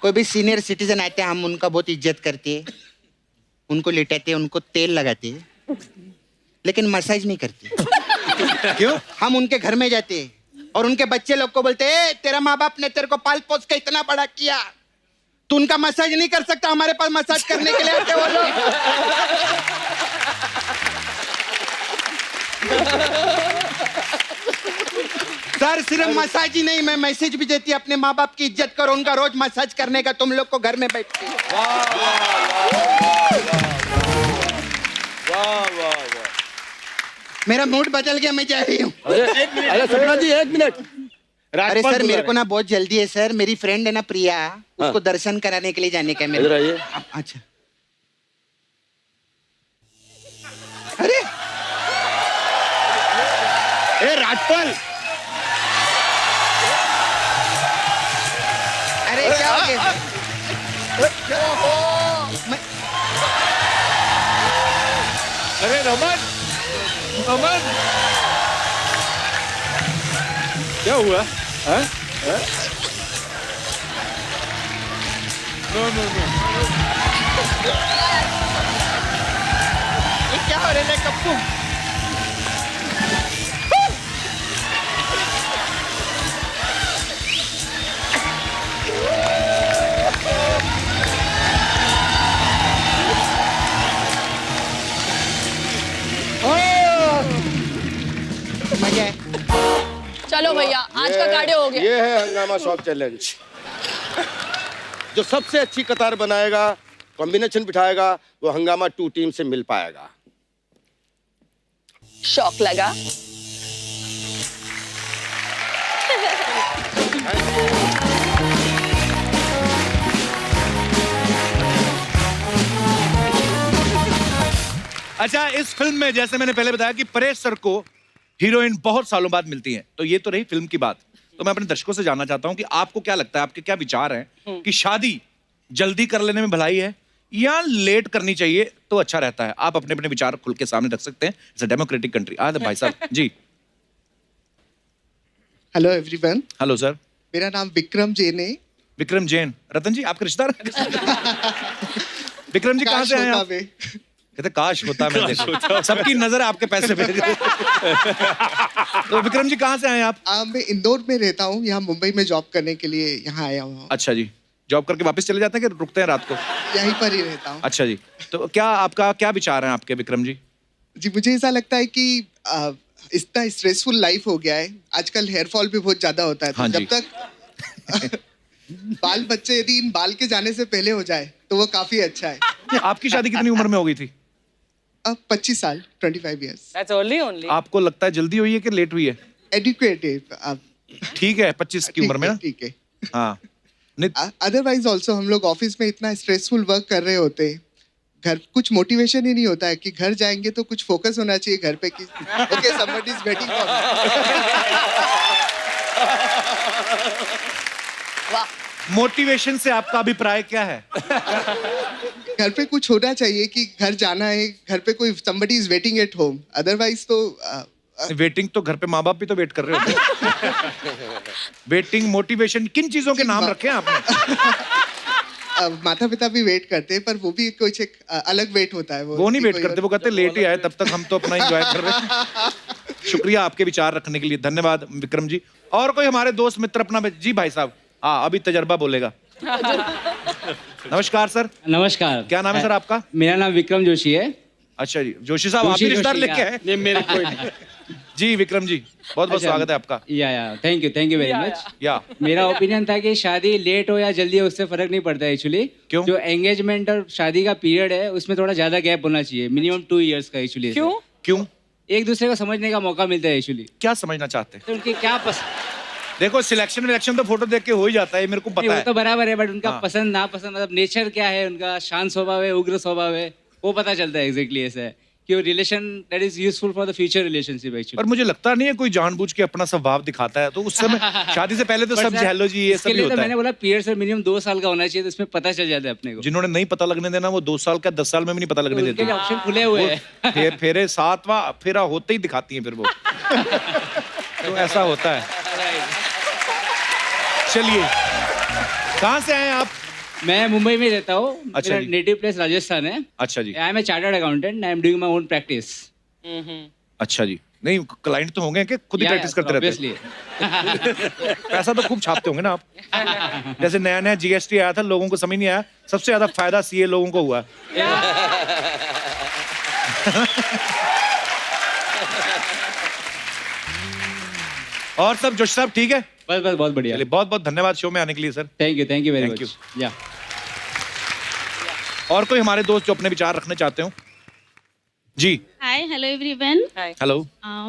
कोई भी सीनियर सिटीजन आते हैं, हम उनका बहुत इज्जत करते हैं, उनको लिटाते हैं, उनको तेल लगाते हैं, लेकिन मसाज नहीं करते। क्यों? हम उनके घर में जाते हैं और उनके बच्चे लोग को बोलते हैं, तेरा माँ बाप ने तेरे को पाल पोस के इतना बड़ा किया, तू उनका मसाज नहीं कर सकता? हमारे पास मसाज करने के लिए आते वो लोग। सर सिर्फ मसाज ही नहीं, मैं मैसेज भी देती अपने माँ बाप की इज्जत करो, उनका रोज मसाज करने का तुम लोग को घर में बैठ के। मेरा मूड बदल गया, मैं जा रही हूँ। अरे सपना जी, एक मिनट। अरे सर मेरे को ना बहुत जल्दी है सर, मेरी फ्रेंड है ना प्रिया, उसको दर्शन कराने के लिए जाने का है मेरे। इधर आइए। अच्छा। अरे ए राजपाल, अरे क्या हो गया? अरे रमन, रमन, क्या हुआ? हाँ? नो। ये क्या हो रहा है कप्पू? मजा है। चलो भैया, आज का कार्डियो हो गया। ये है हंगामा शॉप चैलेंज। जो सबसे अच्छी कतार बनाएगा, कॉम्बिनेशन बिठाएगा, वो हंगामा 2 टीम से मिल पाएगा। शौक लगा। अच्छा, इस फिल्म में जैसे मैंने पहले बताया कि परेश सर को हीरोइन बहुत सालों बाद मिलती हैं, तो ये तो रही फिल्म की बात। तो मैं अपने दर्शकों से जानना चाहता हूं कि आपको क्या लगता है, आपके क्या विचार हैं कि शादी जल्दी कर लेने में भलाई है या लेट करनी चाहिए तो अच्छा रहता है? आप अपने अपने विचार खुल के सामने रख सकते हैं। It's a democratic country. भाई साहब जी। Hello everyone. Hello sir. मेरा नाम विक्रम जैन है। विक्रम जैन। रतन जी आपका रिश्ता? विक्रम जी कहाँ से आए आप? कहते काश होता मैं देखो। सबकी नजर आपके पैसे पे। तो विक्रम जी कहाँ से आए आप? मैं इंदौर में रहता हूँ, यहाँ मुंबई में जॉब करने के लिए यहाँ आया हूँ। अच्छा जी, जॉब करके वापस चले जाते हैं कि रुकते हैं रात को? यहीं पर ही रहता हूँ। अच्छा जी, तो क्या आपका क्या विचार है आपके विक्रम जी? जी मुझे ऐसा लगता है कि इतना स्ट्रेसफुल लाइफ हो गया है आजकल, हेयर फॉल भी बहुत ज्यादा होता है। तो हाँ जब तक बाल बच्चे यदि इन बाल के जाने से पहले हो जाए तो वो काफी अच्छा है। आपकी शादी कितनी उम्र में हो गई थी? 25 साल, 25 years। That's only. आपको लगता है जल्दी हुई है कि लेट हुई है? एडुकेट है। ठीक है, 25 की उम्र में ना? ठीक है। हाँ। अदरवाइज ऑल्सो हम लोग ऑफिस में इतना स्ट्रेसफुल वर्क कर रहे होते हैं, घर कुछ मोटिवेशन ही नहीं होता है कि घर जाएंगे तो कुछ फोकस होना चाहिए घर पे कि okay somebody is waiting for वाह। मोटिवेशन से आपका अभिप्राय क्या है? घर पे कुछ होना चाहिए कि घर जाना है, घर पे कोई somebody is waiting at home, otherwise तो वेटिंग तो घर पे माँ बाप भी तो वेट कर रहे होते हैं। वेटिंग, मोटिवेशन, किन चीजों के नाम रखे हैं आपने? माता पिता भी वेट करते हैं पर वो भी कुछ एक अलग वेट होता है। वो नहीं वेट करते, वो कहते लेट ही आए, तब तक हम तो अपना एंजॉय कर रहे हैं। शुक्रिया आपके विचार रखने के लिए, धन्यवाद विक्रम जी। और कोई हमारे दोस्त मित्र अपना? जी भाई साहब। हाँ, अभी तजर्बा बोलेगा। नमस्कार सर। नमस्कार। क्या नाम है सर आपका? मेरा नाम विक्रम जोशी है। अच्छा जी, जोशी साहब आप भी रिश्तेदार लेके आए? नहीं मेरे कोई नहीं। जी विक्रम जी, बहुत बहुत स्वागत है आपका। या थैंक यू वेरी मच। या मेरा ओपिनियन था कि शादी लेट हो या जल्दी हो उससे फर्क नहीं पड़ता है एक्चुअली। क्यों? जो एंगेजमेंट और शादी का पीरियड है उसमें थोड़ा ज्यादा गैप होना चाहिए, मिनिमम 2 years का एक्चुअली। क्यों? एक दूसरे को समझने का मौका मिलता है एक्चुअली। क्या समझना चाहते हैं? तो उनकी क्या देखो, सिलेक्शन विलेक्शन तो फोटो देख के हो ही जाता है, मेरे को पता है। तो बराबर है, बट उनका हाँ। पसंद नापसंद, मतलब नेचर क्या है उनका, शांत स्वभाव है, उग्र स्वभाव है, वो पता चलता है एग्जैक्टली। ऐसा है कि वो relation that is useful for the future relationship actually. पर मुझे लगता नहीं है कोई जानबूझ के अपना स्वभाव दिखाता है, तो उस समय शादी से पहले तो सब हेलो जी ये सब ही होता है। मैंने बोला पीरियड सर मिनिमम 2 साल का होना चाहिए, तो इसमें पता चल जाता है अपने को। जिन्होंने नहीं पता लगने देना वो 2 साल का 10 साल में भी नहीं पता लगने देते। ऑप्शन खुले हुए हैं। फेरे 7वां फेरा होते ही दिखाती हैं फिर वो। तो ऐसा होता है। चलिए, कहाँ से आए आप? मैं मुंबई में रहता हूँ। अच्छा मेरा जी। नेटिव प्लेस राजस्थान है। अच्छा जी। I am a chartered accountant, I am doing my own practice. अच्छा जी। नहीं, क्लाइंट तो होंगे कि खुद ही प्रैक्टिस करते रहते हैं? पैसा तो खूब छापते होंगे ना आप। जैसे नया नया जीएसटी आया था, लोगों को समझ नहीं आया, सबसे ज्यादा फायदा सीए लोगों को हुआ। और सब जोश साहब ठीक है? बस बस बहुत बढ़िया। चलिए बहुत बहुत धन्यवाद शो में आने के लिए sir. Thank you very Thank much. या और कोई हमारे दोस्त जो अपने विचार रखने चाहते हो? जी हाय हेलो एवरीवन। हेलो,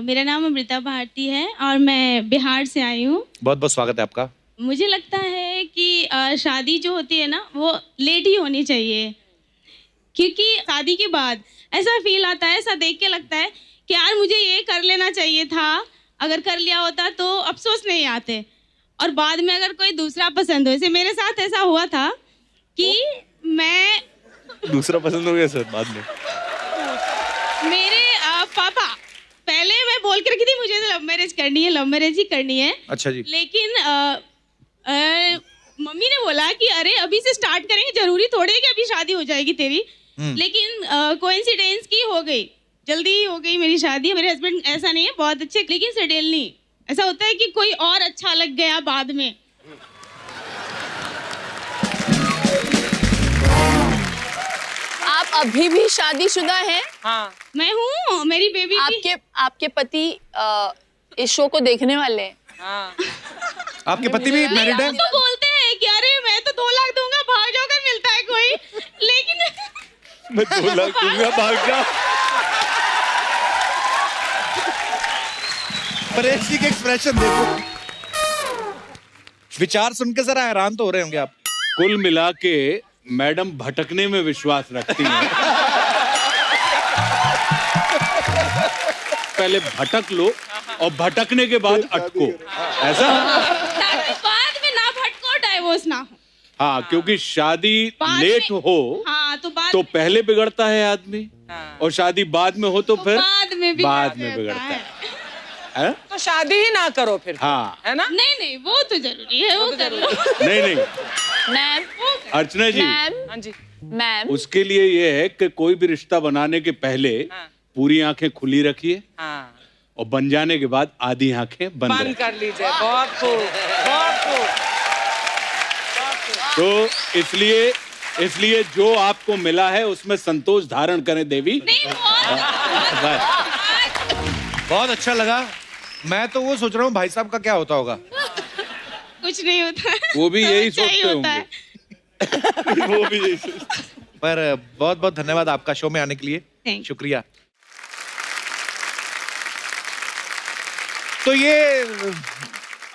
मेरा नाम अमृता भारती है और मैं बिहार से आई हूँ। बहुत बहुत स्वागत है आपका। मुझे लगता है कि शादी जो होती है ना वो लेट ही होनी चाहिए, क्योंकि शादी के बाद ऐसा फील आता है, ऐसा देख के लगता है कि यार मुझे ये कर लेना चाहिए था, अगर कर लिया होता तो अफसोस नहीं आते। और बाद में अगर कोई दूसरा पसंद हो, जैसे मेरे साथ ऐसा हुआ था कि मैं दूसरा पसंद हो गया सर बाद में? मेरे पापा पहले मैं बोल के रखी थी मुझे तो लव मैरिज करनी है, लव मैरिज ही करनी है। अच्छा जी। लेकिन मम्मी ने बोला कि अरे अभी से स्टार्ट करेंगे, जरूरी थोड़ी है कि अभी शादी हो जाएगी तेरी। लेकिन कोइंसिडेंस की हो गई, जल्दी ही हो गई मेरी शादी। मेरे हस्बैंड ऐसा नहीं है, बहुत अच्छे, लेकिन सेटल नहीं। ऐसा होता है कि कोई और अच्छा लग गया बाद में। आप अभी भी शादीशुदा हैं? हाँ मैं हूँ, मेरी बेबी आपके पति इस शो को देखने वाले हैं? हाँ। आपके पति भी मैरिड है? तो बोलते हैं कि अरे मैं तो 2 लाख दूंगा, भाग जाओ, अगर मिलता है कोई। लेकिन मैं 2 लाख दूंगा, भाग जा। परेश जी के एक्सप्रेशन देखो, विचार सुन के जरा हैरान तो हो रहे होंगे आप। कुल मिला के मैडम भटकने में विश्वास रखती हैं। पहले भटक लो और भटकने के बाद अटको, ऐसा? बाद में ना भटको, डाइवोर्स ना हो। हाँ, क्योंकि शादी लेट हो हाँ, तो पहले बिगड़ता है आदमी, और शादी बाद में हो तो फिर बाद में बिगड़ता है। तो शादी ही ना करो फिर। हाँ, है ना? नहीं वो तो जरूरी है, वो कर लो। नहीं मैम, अर्चना जी, हाँ जी मैम, उसके लिए ये है कि कोई भी रिश्ता बनाने के पहले पूरी आंखें खुली रखिए, और बन जाने के बाद आधी आंखें बंद कर लीजिए। बहुत खूब, बहुत खूब। तो इसलिए जो आपको मिला है उसमें संतोष धारण करें देवी। बहुत अच्छा लगा। मैं तो वो सोच रहा हूँ भाई साहब का क्या होता होगा। कुछ नहीं होता है, वो भी यही अच्छा ही सोचते होता है। होंगे। वो भी यही सोचते। पर बहुत बहुत धन्यवाद आपका शो में आने के लिए। Thank शुक्रिया। तो ये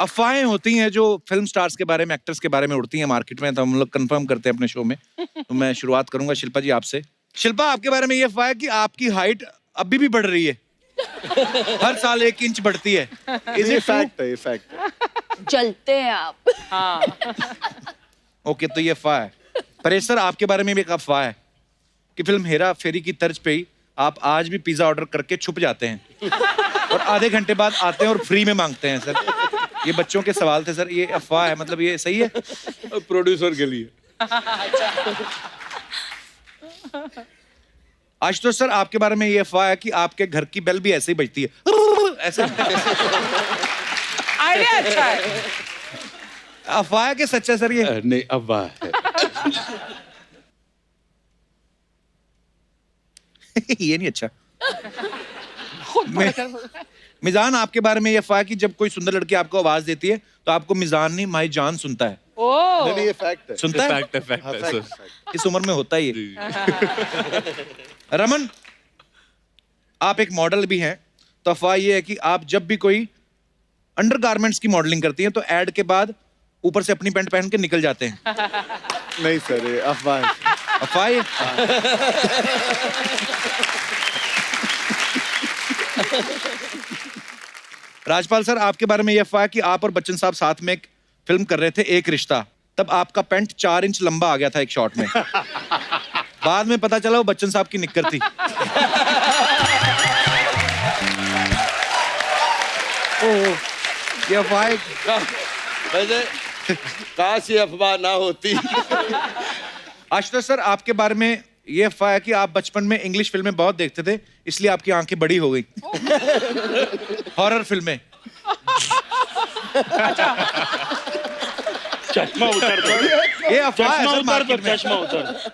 अफवाहें होती हैं जो फिल्म स्टार्स के बारे में, एक्टर्स के बारे में उड़ती हैं मार्केट में, तो हम लोग कंफर्म करते हैं अपने शो में। तो मैं शुरुआत करूंगा शिल्पा जी आपसे। शिल्पा, आपके बारे में ये अफवाह है कि आपकी हाइट अभी भी बढ़ रही है, हर साल 1 इंच बढ़ती है। ये फैक्ट है, ये फैक्ट। जलते हैं आप। हाँ। ओके, तो ये अफवाह है। परेश सर, आपके बारे में भी एक अफवाह है कि फिल्म हेरा फेरी की तर्ज पे ही आप आज भी पिज्जा ऑर्डर करके छुप जाते हैं और आधे घंटे बाद आते हैं और फ्री में मांगते हैं। सर, ये बच्चों के सवाल थे सर, ये अफवाह है, मतलब ये सही है? प्रोड्यूसर के लिए। आशुतोष सर, आपके बारे में ये अफवाह है कि आपके घर की बेल भी ऐसे ही बजती है, ऐसे। आइडिया अच्छा है। अफवाह है कि सच है सर ये? नहीं, अफवाह है। ये नहीं अच्छा। मिजान, आपके बारे में ये अफवाह है कि जब कोई सुंदर लड़की आपको आवाज देती है तो आपको मिजान नहीं माई जान सुनता है। नहीं, ये फैक्ट है। सुनता है? फैक्ट है सर। इस उम्र में होता है ये। रमन, आप एक मॉडल भी हैं, तो अफवाह ये है कि आप जब भी कोई अंडरगारमेंट्स की मॉडलिंग करती हैं तो एड के बाद ऊपर से अपनी पैंट पहन के निकल जाते हैं। नहीं सर, ये अफवाह है। अफवाह है? राजपाल सर, आपके बारे में यह अफवाह है कि आप और बच्चन साहब साथ में एक फिल्म कर रहे थे, एक रिश्ता, तब आपका पैंट 4 इंच लंबा आ गया था एक शॉट में। बाद में पता चला वो बच्चन साहब की निक्कर थी। ये अफवाह है। वैसे काश ये अफवाह ना होती। आशुतोष सर, आपके बारे में ये अफवाह है कि आप बचपन में इंग्लिश फिल्में बहुत देखते थे, इसलिए आपकी आंखें बड़ी हो गई। हॉरर फिल्में। चश्मा उतर दो। ये अफवाह है सर मार्केट में। चश्मा उतर।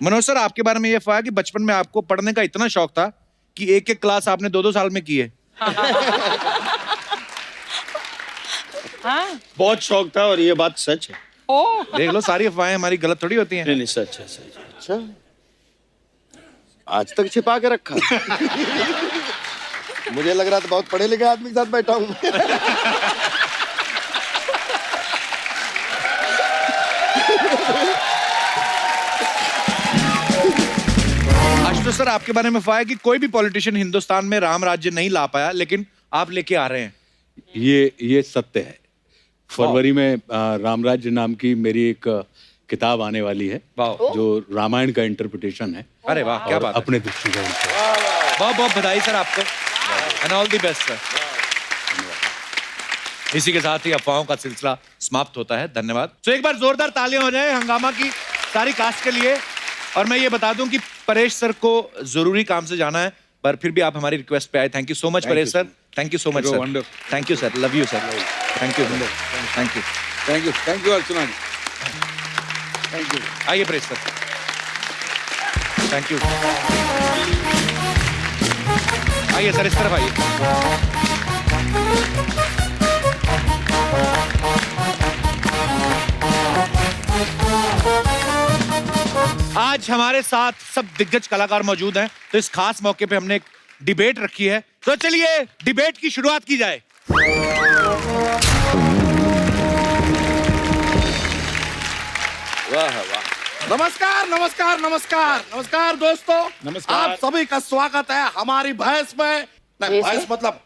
मनोज सर, आपके बारे में ये अफवाह है कि बचपन में आपको पढ़ने का इतना शौक था कि 1-1 क्लास आपने 2-2 साल में की है। हाँ बहुत शौक था और ये बात सच है। ओ देख लो, सारी अफवाहें हमारी गलत थोड़ी होती हैं। नहीं नहीं, सच है, सच है। अच्छा, आज तक छिपा के रखा। मुझे लग रहा था बहुत पढ़े लिखे आदमी के साथ बैठा हूँ। आशुतोष सर, आपके बारे में अफवाह है कि कोई भी पॉलिटिशियन हिंदुस्तान में राम राज्य नहीं ला पाया, लेकिन आप लेके आ रहे हैं। ये सत्य है। फरवरी में रामराज्य नाम की मेरी एक किताब आने वाली है, जो रामायण का इंटरप्रिटेशन है। अरे वाह, क्या बात है। अपने दृष्टिकोण से बहुत बहुत बधाई सर आपको, and all the best sir. इसी के साथ ही अफवाहों का सिलसिला समाप्त होता है। धन्यवाद। तो एक बार जोरदार तालियां हो जाए हंगामा की सारी कास्ट के लिए। और मैं ये बता दूं कि परेश सर को जरूरी काम से जाना है, पर फिर भी आप हमारी रिक्वेस्ट पे आए। Thank you so much Paresh sir. Thank you so much sir. Thank you sir, love you sir. Thank you, thank you, thank you, thank you Archana ji. Thank you. आइए परेश सर। Thank you. आइए सर, इस तरफ आइए। आज हमारे साथ सब दिग्गज कलाकार मौजूद हैं, तो इस खास मौके पे हमने एक डिबेट रखी है। तो चलिए डिबेट की शुरुआत की जाए। वाह वाह। नमस्कार नमस्कार नमस्कार नमस्कार दोस्तों। नमस्कार। आप सभी का स्वागत है हमारी भैंस में। नहीं, भैंस मतलब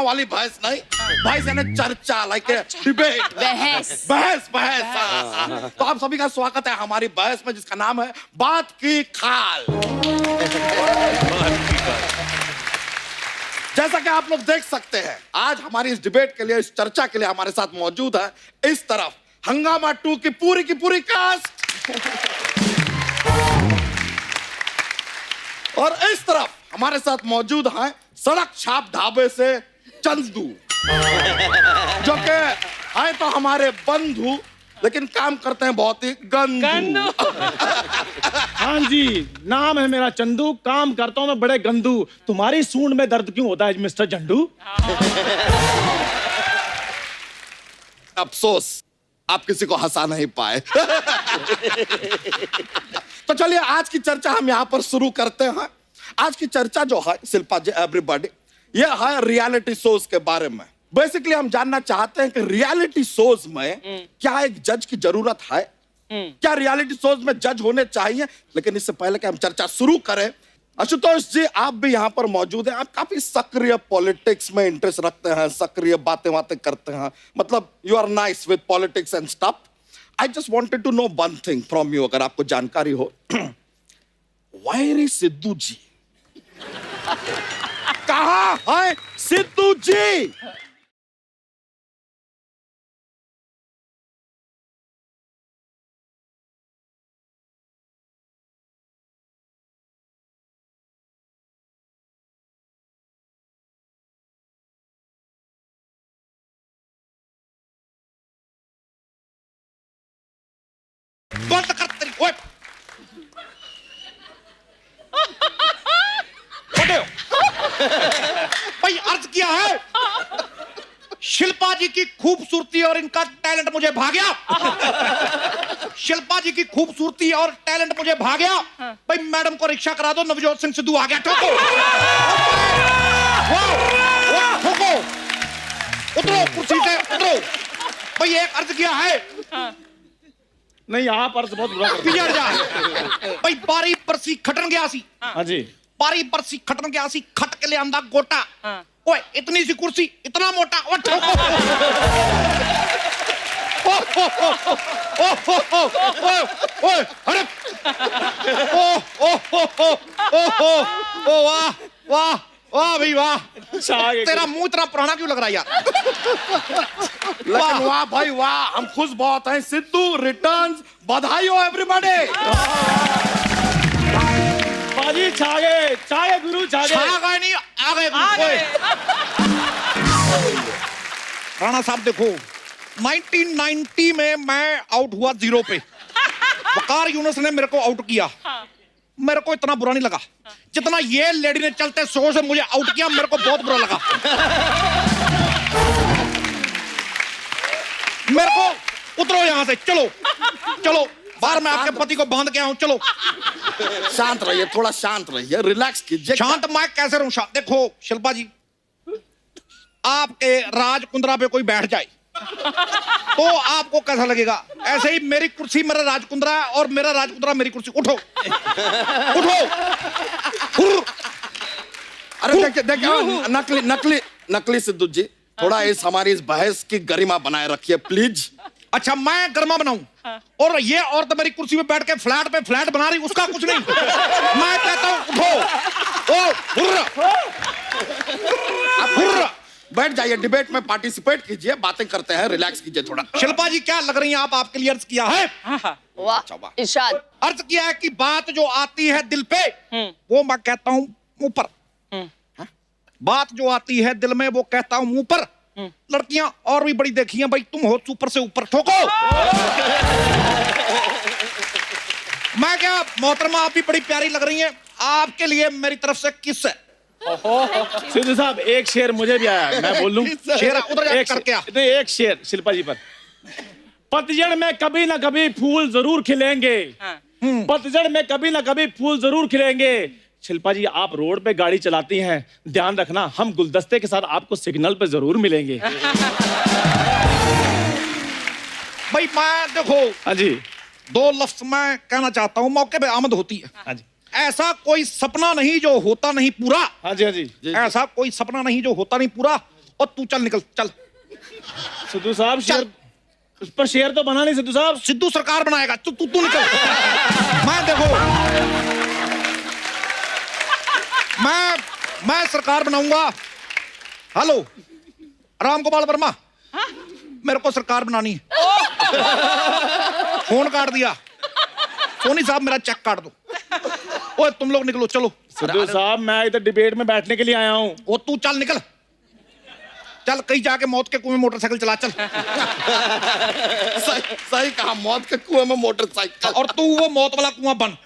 वाली भैंस नहीं, भैंस यानी चर्चा, लाइक डिबेट, बहस। बहस बहस। तो आप सभी का स्वागत है हमारी बहस में, जिसका नाम है बात की खाल। जैसा कि आप लोग देख सकते हैं, आज हमारी इस डिबेट के लिए, इस चर्चा के लिए हमारे साथ मौजूद है इस तरफ हंगामा 2 की पूरी कास्ट, और इस तरफ हमारे साथ मौजूद हैं सड़क छाप ढाबे से चंदू, जो कि है तो हमारे बंधु, लेकिन काम करते हैं बहुत ही गंदू। हाँ जी, नाम है मेरा चंदू, काम करता हूँ मैं बड़े गंदू। तुम्हारी सूंड में दर्द क्यों होता है मिस्टर झंडू? अफसोस आप किसी को हंसा नहीं पाए। तो चलिए आज की चर्चा हम यहाँ पर शुरू करते हैं। आज की चर्चा जो है शिल्पा जी, एवरीबॉडी, ये है रियलिटी शोज के बारे में। बेसिकली हम जानना चाहते हैं कि रियलिटी शोज में क्या एक जज की जरूरत है, क्या रियलिटी शोज में जज होने चाहिए। लेकिन इससे पहले कि हम चर्चा शुरू करें, आशुतोष जी आप भी यहाँ पर मौजूद हैं। आप काफी सक्रिय पॉलिटिक्स में इंटरेस्ट रखते हैं, सक्रिय बातें करते हैं, मतलब you are nice with politics and stuff. I just wanted to know one thing from you, अगर आपको जानकारी हो। Where is Sidhu ji? कहाँ है सिद्धू जी? बंद कर तेरी, ओए भाई, अर्ज किया है शिल्पा जी की खूबसूरती और इनका टैलेंट मुझे भा गया। शिल्पा जी की खूबसूरती और टैलेंट मुझे भा गया। भाई मैडम को रिक्शा करा दो, नवजोत सिंह सिद्धू आ गया। ठोको, ठोको, उतरो कुर्सी से, उतरो। भाई एक अर्ज किया है। नहीं, आप अर्ज बहुत बुरा करते पिजड़ जा। भाई बारी परसी खटन गया सी। हाँ जी, बारी परसी खटन गया सी, खट के ले आंदा गोटा। ओए इतनी सी कुर्सी, इतना मोटा। ओ ठोको। ओए अरे ओ वाह वाह वाह भाई वाह। तेरा मुंह इतना पुराना क्यों लग रहा है यार? लेकिन वाह भाई वाह, हम खुश बहुत हैं। सिद्धू रिटर्न्स, बधाई हो एवरीबॉडी। बाजी छागे गुरु छागे। छा गए नहीं, आ गए। राणा साहब देखो, 1990 में मैं आउट हुआ 0 पे। वकार यूनुस ने मेरे को आउट किया। मेरे को इतना बुरा नहीं लगा। जितना ये लेडी ने चलते शो से मुझे आउट किया, मेरे को बहुत बुरा लगा। मेरे को उतरो यहां से, चलो चलो बाहर, मैं आपके पति को बांध के आऊं, चलो। शांत रहिए, थोड़ा शांत रहिए, रिलैक्स कीजिए। शांत मैं कैसे रहूं? शांत देखो शिल्पा जी, आपके राज कुंद्रा पे कोई बैठ जाए तो आपको कैसा लगेगा? ऐसे ही मेरी कुर्सी मेरा राजकुंद्रा है और मेरा राजकुंद्रा मेरी कुर्सी। उठो उठो। अरे देखिए देखिए, नकली नकली नकली सिद्धू जी, थोड़ा इस हमारी इस बहस की गरिमा बनाए रखिए प्लीज। अच्छा मैं गर्मा बनाऊं और ये औरत मेरी कुर्सी पे बैठ के फ्लैट पे फ्लैट बना रही, उसका कुछ नहीं। मैं कहता हूं उठो। ओ हुर्रा, आप हुर्रा बैठ जाइए, डिबेट में पार्टिसिपेट कीजिए, बातें करते हैं, रिलैक्स कीजिए थोड़ा। शिल्पा जी क्या लग रही हैं आप? आपके लिए अर्ज किया है। वाह इरशाद। अर्ज किया है कि बात जो आती है दिल पे वो मैं कहता हूं मुंह पर। बात जो आती है दिल में वो कहता हूं मुंह पर। लड़कियां और भी बड़ी देखी हैं भाई, तुम हो सुपर से ऊपर। ठोको। मैं क्या मोहतरमा, आप भी बड़ी प्यारी लग रही हैं, आपके लिए मेरी तरफ से किस है। सिद्धू साहब एक शेर मुझे भी आया, मैं बोल लूं? शेर उधर जाके करके आ। नहीं, एक शेर शिल्पा जी पर। पतझड़ में कभी ना कभी फूल जरूर खिलेंगे, पतझड़ में कभी ना कभी फूल जरूर खिलेंगे। शिल्पा जी आप रोड पे गाड़ी चलाती हैं, ध्यान रखना हम गुलदस्ते के साथ आपको सिग्नल पे जरूर मिलेंगे। भाई मैं देखो, हाँ जी, दो लफ्ज मैं कहना चाहता हूं, मौके पे आमद होती है। हाँ जी। ऐसा कोई सपना नहीं जो होता नहीं पूरा। हाँ जी, हाँ जी। ऐसा कोई सपना नहीं जो होता नहीं पूरा। और तू चल, निकल चल। सिद्धू साहब शेर उस पर शेर तो बना नहीं सिद्धू साहब, सिद्धू सरकार बनाएगा। तू तू निकल। मैं देखो मैं सरकार बनाऊंगा। हेलो राम गोपाल वर्मा, मेरे को सरकार बनानी है। फोन काट दिया। सोनी साहब मेरा चेक काट दो। ओए तुम लोग निकलो, चलो। सिद्धू साहब मैं इधर डिबेट में बैठने के लिए आया हूँ। वो तू चल, निकल चल, कहीं जाके मौत के कुएं में मोटरसाइकिल चला। चल। सही कहा, मौत के कुएं में मोटरसाइकिल। और तू वो मौत वाला कुआं बन।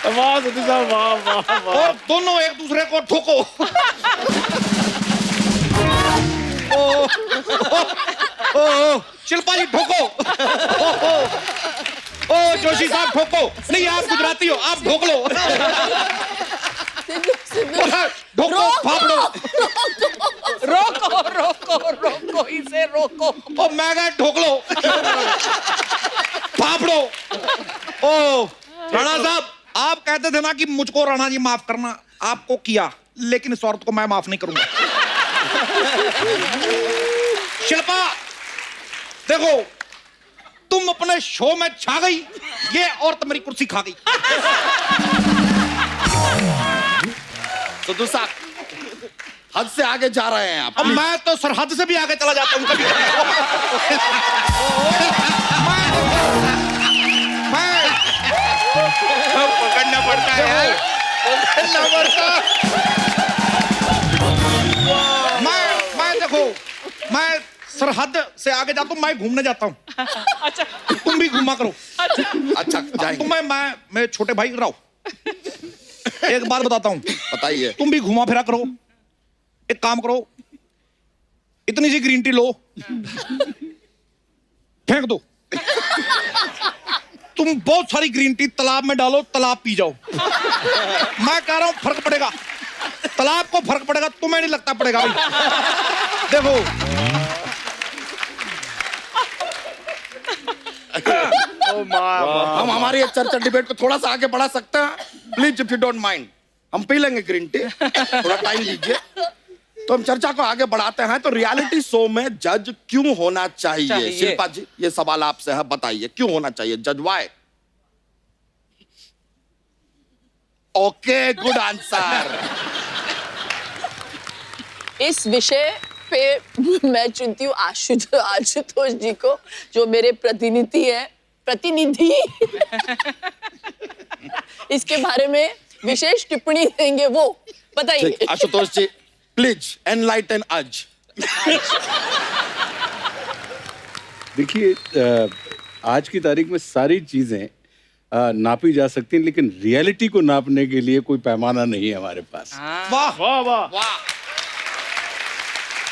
वाह सिद्धू साहब, वाह वाह वाह। और दोनों एक दूसरे को ठोको। ओ शिल्पा जी ठोको। ओ जोशी साहब ठोको। नहीं आप गुजराती हो, आप ठोक लो। ठोको, फाफड़ो। रोको रोको रोको, इसे रोको। ओ मैं कहा ठोक लो। फाफड़ो। ओ राणा साहब, आप कहते थे ना कि मुझको राणा जी माफ करना, आपको किया, लेकिन इस औरत को मैं माफ नहीं करूंगा। शिल्पा देखो, तुम अपने शो में छा गई, ये औरत मेरी कुर्सी खा गई। सिद्धू साहब हद से आगे जा रहे हैं आप। अब मैं तो सरहद से भी आगे चला जाता हूं कभी। पकड़ना पड़ता है, पकड़ना पड़ता। मैं देखो, मैं सरहद से आगे जाता हूँ, मैं घूमने जाता हूँ। अच्छा तुम भी घूमा करो। अच्छा जाएंगे। तुम्हें मैं छोटे भाई रहो, एक बात बताता हूँ, बताइए। तुम भी घुमा फिरा करो। एक काम करो, इतनी सी ग्रीन टी लो, फेंक दो। तुम बहुत सारी ग्रीन टी तालाब में डालो, तालाब पी जाओ। मैं कह रहा हूं फर्क पड़ेगा, तालाब को फर्क पड़ेगा, तुम्हें नहीं लगता पड़ेगा भाई। देखो हम हमारी चर्चा डिबेट को थोड़ा सा आगे बढ़ा सकते हैं please, if you don't mind. हम पी लेंगे ग्रीन टी, थोड़ा टाइम दीजिए। तो हम चर्चा को आगे बढ़ाते हैं। तो रियलिटी शो में जज क्यों होना चाहिए? शिल्पा जी ये सवाल आपसे है, बताइए क्यों होना चाहिए जज? वाई? Okay, good answer. इस विषय पे मैं चुनती हूँ आशुतोष जी को, जो मेरे प्रतिनिधि इसके बारे में विशेष टिप्पणी देंगे। वो बताइए। आशुतोष जी प्लीज एनलाइटन अज। देखिए आज की तारीख में सारी चीजें नापी जा सकती हैं, लेकिन रियलिटी को नापने के लिए कोई पैमाना नहीं है हमारे पास। वाह वाह वाह,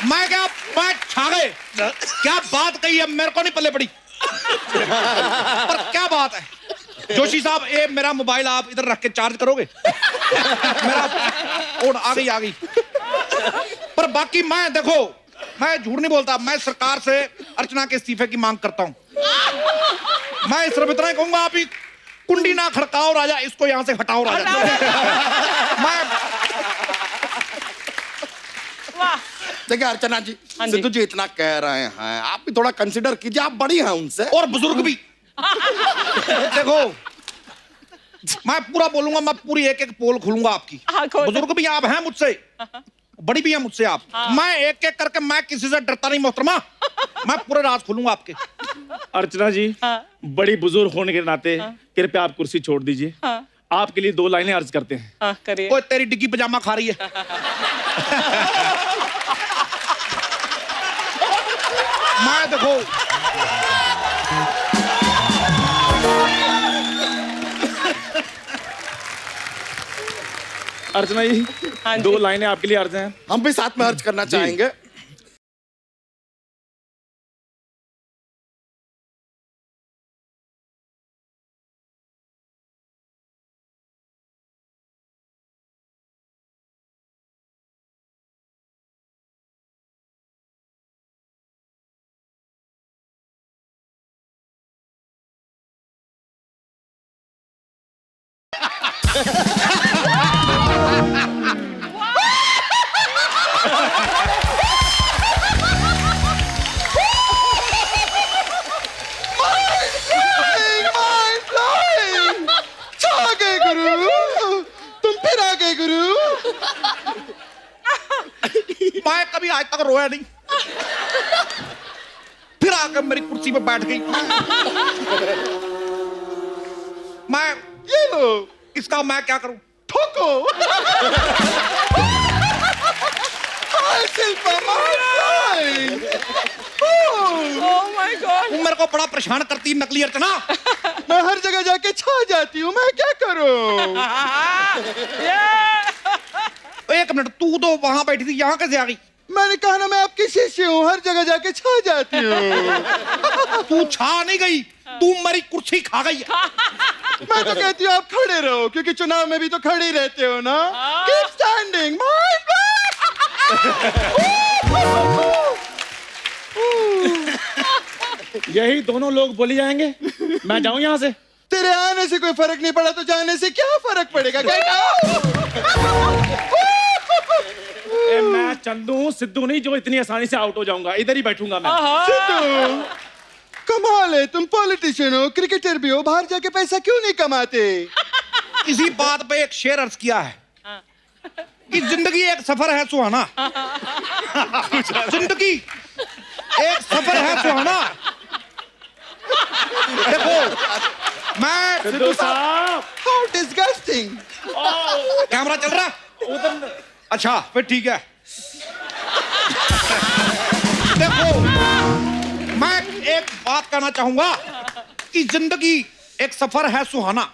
मैं छा गए, क्या बात कही है, मेरे को नहीं पल्ले पड़ी। पर क्या बात है जोशी साहब, ये मेरा मोबाइल आप इधर रख के चार्ज करोगे? मेरा ओड आ गई। पर बाकी मैं देखो, मैं झूठ नहीं बोलता, मैं सरकार से अर्चना के इस्तीफे की मांग करता हूं। मैं सिर्फ इतना ही कहूंगा, आप ही कुंडी ना खड़काओ राजा, इसको यहां से हटाओ राजा। मैं देखिए अर्चना जी, सिद्धू जी इतना कह रहे हैं, आप भी थोड़ा कंसिडर कीजिए, आप बड़ी हैं उनसे। और बुजुर्ग भी। देखो मैं पूरा बोलूंगा, मैं पूरी एक एक पोल खोलूंगा आपकी। बुजुर्ग भी आप हैं मुझसे, बड़ी भी हैं मुझसे आप। मैं एक एक करके, मैं किसी से डरता नहीं मोहतरमा, मैं पूरे राज खोलूंगा आपके। अर्चना जी, बड़ी बुजुर्ग होने के नाते कृपया आप कुर्सी छोड़ दीजिए। आपके लिए 2 लाइनें अर्ज करते हैं। करिए। ओए तेरी डिग्गी पजामा खा रही है। मैं देखो, अर्चना जी, 2 लाइनें आपके लिए अर्ज हैं। हम भी साथ में अर्ज करना चाहेंगे। मैं कभी आज तक रोया नहीं, फिर आकर मेरी कुर्सी पे बैठ गई। मैं ये लो, इसका मैं क्या करूं? ठोको। Oh my God! मेरे को बड़ा परेशान करती है नकली अर्चना। मैं हर जगह जाके छा जाती हूँ, मैं क्या करूं? एक मिनट, तू तो वहां बैठी थी, यहाँ कैसे आ गई? मैंने कहा ना, मैं आपकी शिष्य हूँ, हर जगह जाके छा जाती हूँ। तू छा नहीं गई, तू मेरी कुर्सी खा गई। मैं तो कहती हूँ आप खड़े रहो, क्योंकि चुनाव में भी तो खड़े ही रहते हो ना। Keep standing, यही दोनों लोग बोली जाएंगे, मैं जाऊं यहाँ से? तेरे आने से कोई फर्क नहीं पड़ा तो जाने से क्या फर्क पड़ेगा? मैं चंदू हूँ, सिद्धू नहीं, जो इतनी आसानी से आउट हो जाऊंगा। इधर ही बैठूंगा मैं। सिद्धू, कमाल है, तुम पॉलिटिशियन हो, क्रिकेटर भी हो, बाहर जाके पैसा क्यों नहीं कमाते? इसी बात पे एक शेर अर्ज किया है कि जिंदगी एक सफर है सुहाना। जिंदगी एक सफर है सुहाना। देखो मैं सिद्धू साहब, हाउ डिस्गस्टिंग। कैमरा चल रहा उधर? अच्छा फिर ठीक है। देखो मैं एक बात कहना चाहूंगा कि जिंदगी एक सफर है सुहाना।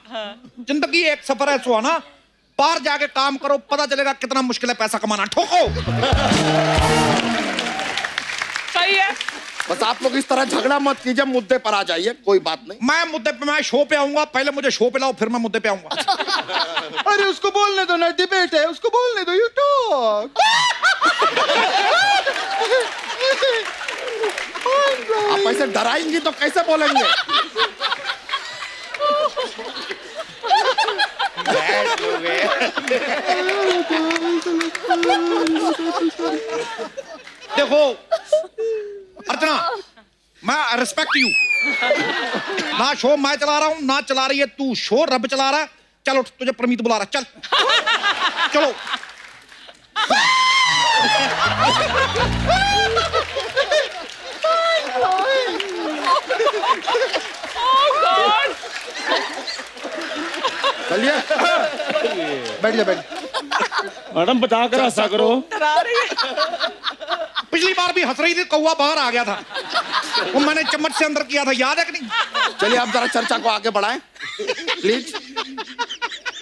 जिंदगी एक सफर है सुहाना, बाहर जाके काम करो, पता चलेगा कितना मुश्किल है पैसा कमाना। ठोको। सही है। बस आप लोग इस तरह झगड़ा मत कीजिए, मुद्दे पर आ जाइए, कोई बात नहीं। मैं मुद्दे पे, मैं शो पे आऊंगा, पहले मुझे शो पे लाओ, फिर मैं मुद्दे पे आऊंगा। अरे उसको बोलने दो ना, डिबेट है, उसको बोलने दो, यू टॉक। आप ऐसे डराएंगी तो कैसे बोलेंगे? देखो अर्चना, मैं रिस्पेक्ट यू। ना शो मैं चला रहा हूं, ना चला रही है तू शो, रब चला रहा है। चलो तुझे प्रमीत बुला रहा है, चल चलो। चलिए बैठ जा, बैठ। मैडम बता कर हंसा करो। डरा रही है। पिछली बार भी हंस रही थी, कौवा बाहर आ गया था, वो मैंने चम्मच से अंदर किया था, याद है कि नहीं? चलिए आप जरा चर्चा को आगे बढ़ाएं। प्लीज।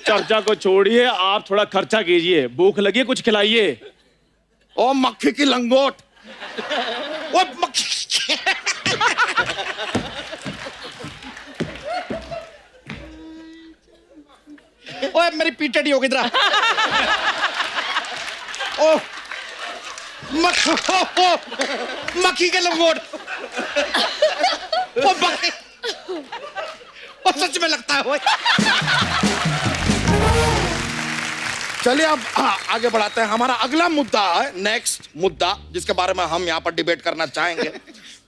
चर्चा को छोड़िए, आप थोड़ा खर्चा कीजिए। भूख लगी है, कुछ खिलाइए। ओ मक्खी की लंगोट, ओ मक्खी। ओए मेरी पीटेडी हो गई इधर। ओ मक्खी के लंगोट। ओ मक्खी। ओ सच में लगता है। चलिए अब आगे बढ़ाते हैं। हमारा अगला मुद्दा है, नेक्स्ट मुद्दा जिसके बारे में हम यहाँ पर डिबेट करना चाहेंगे,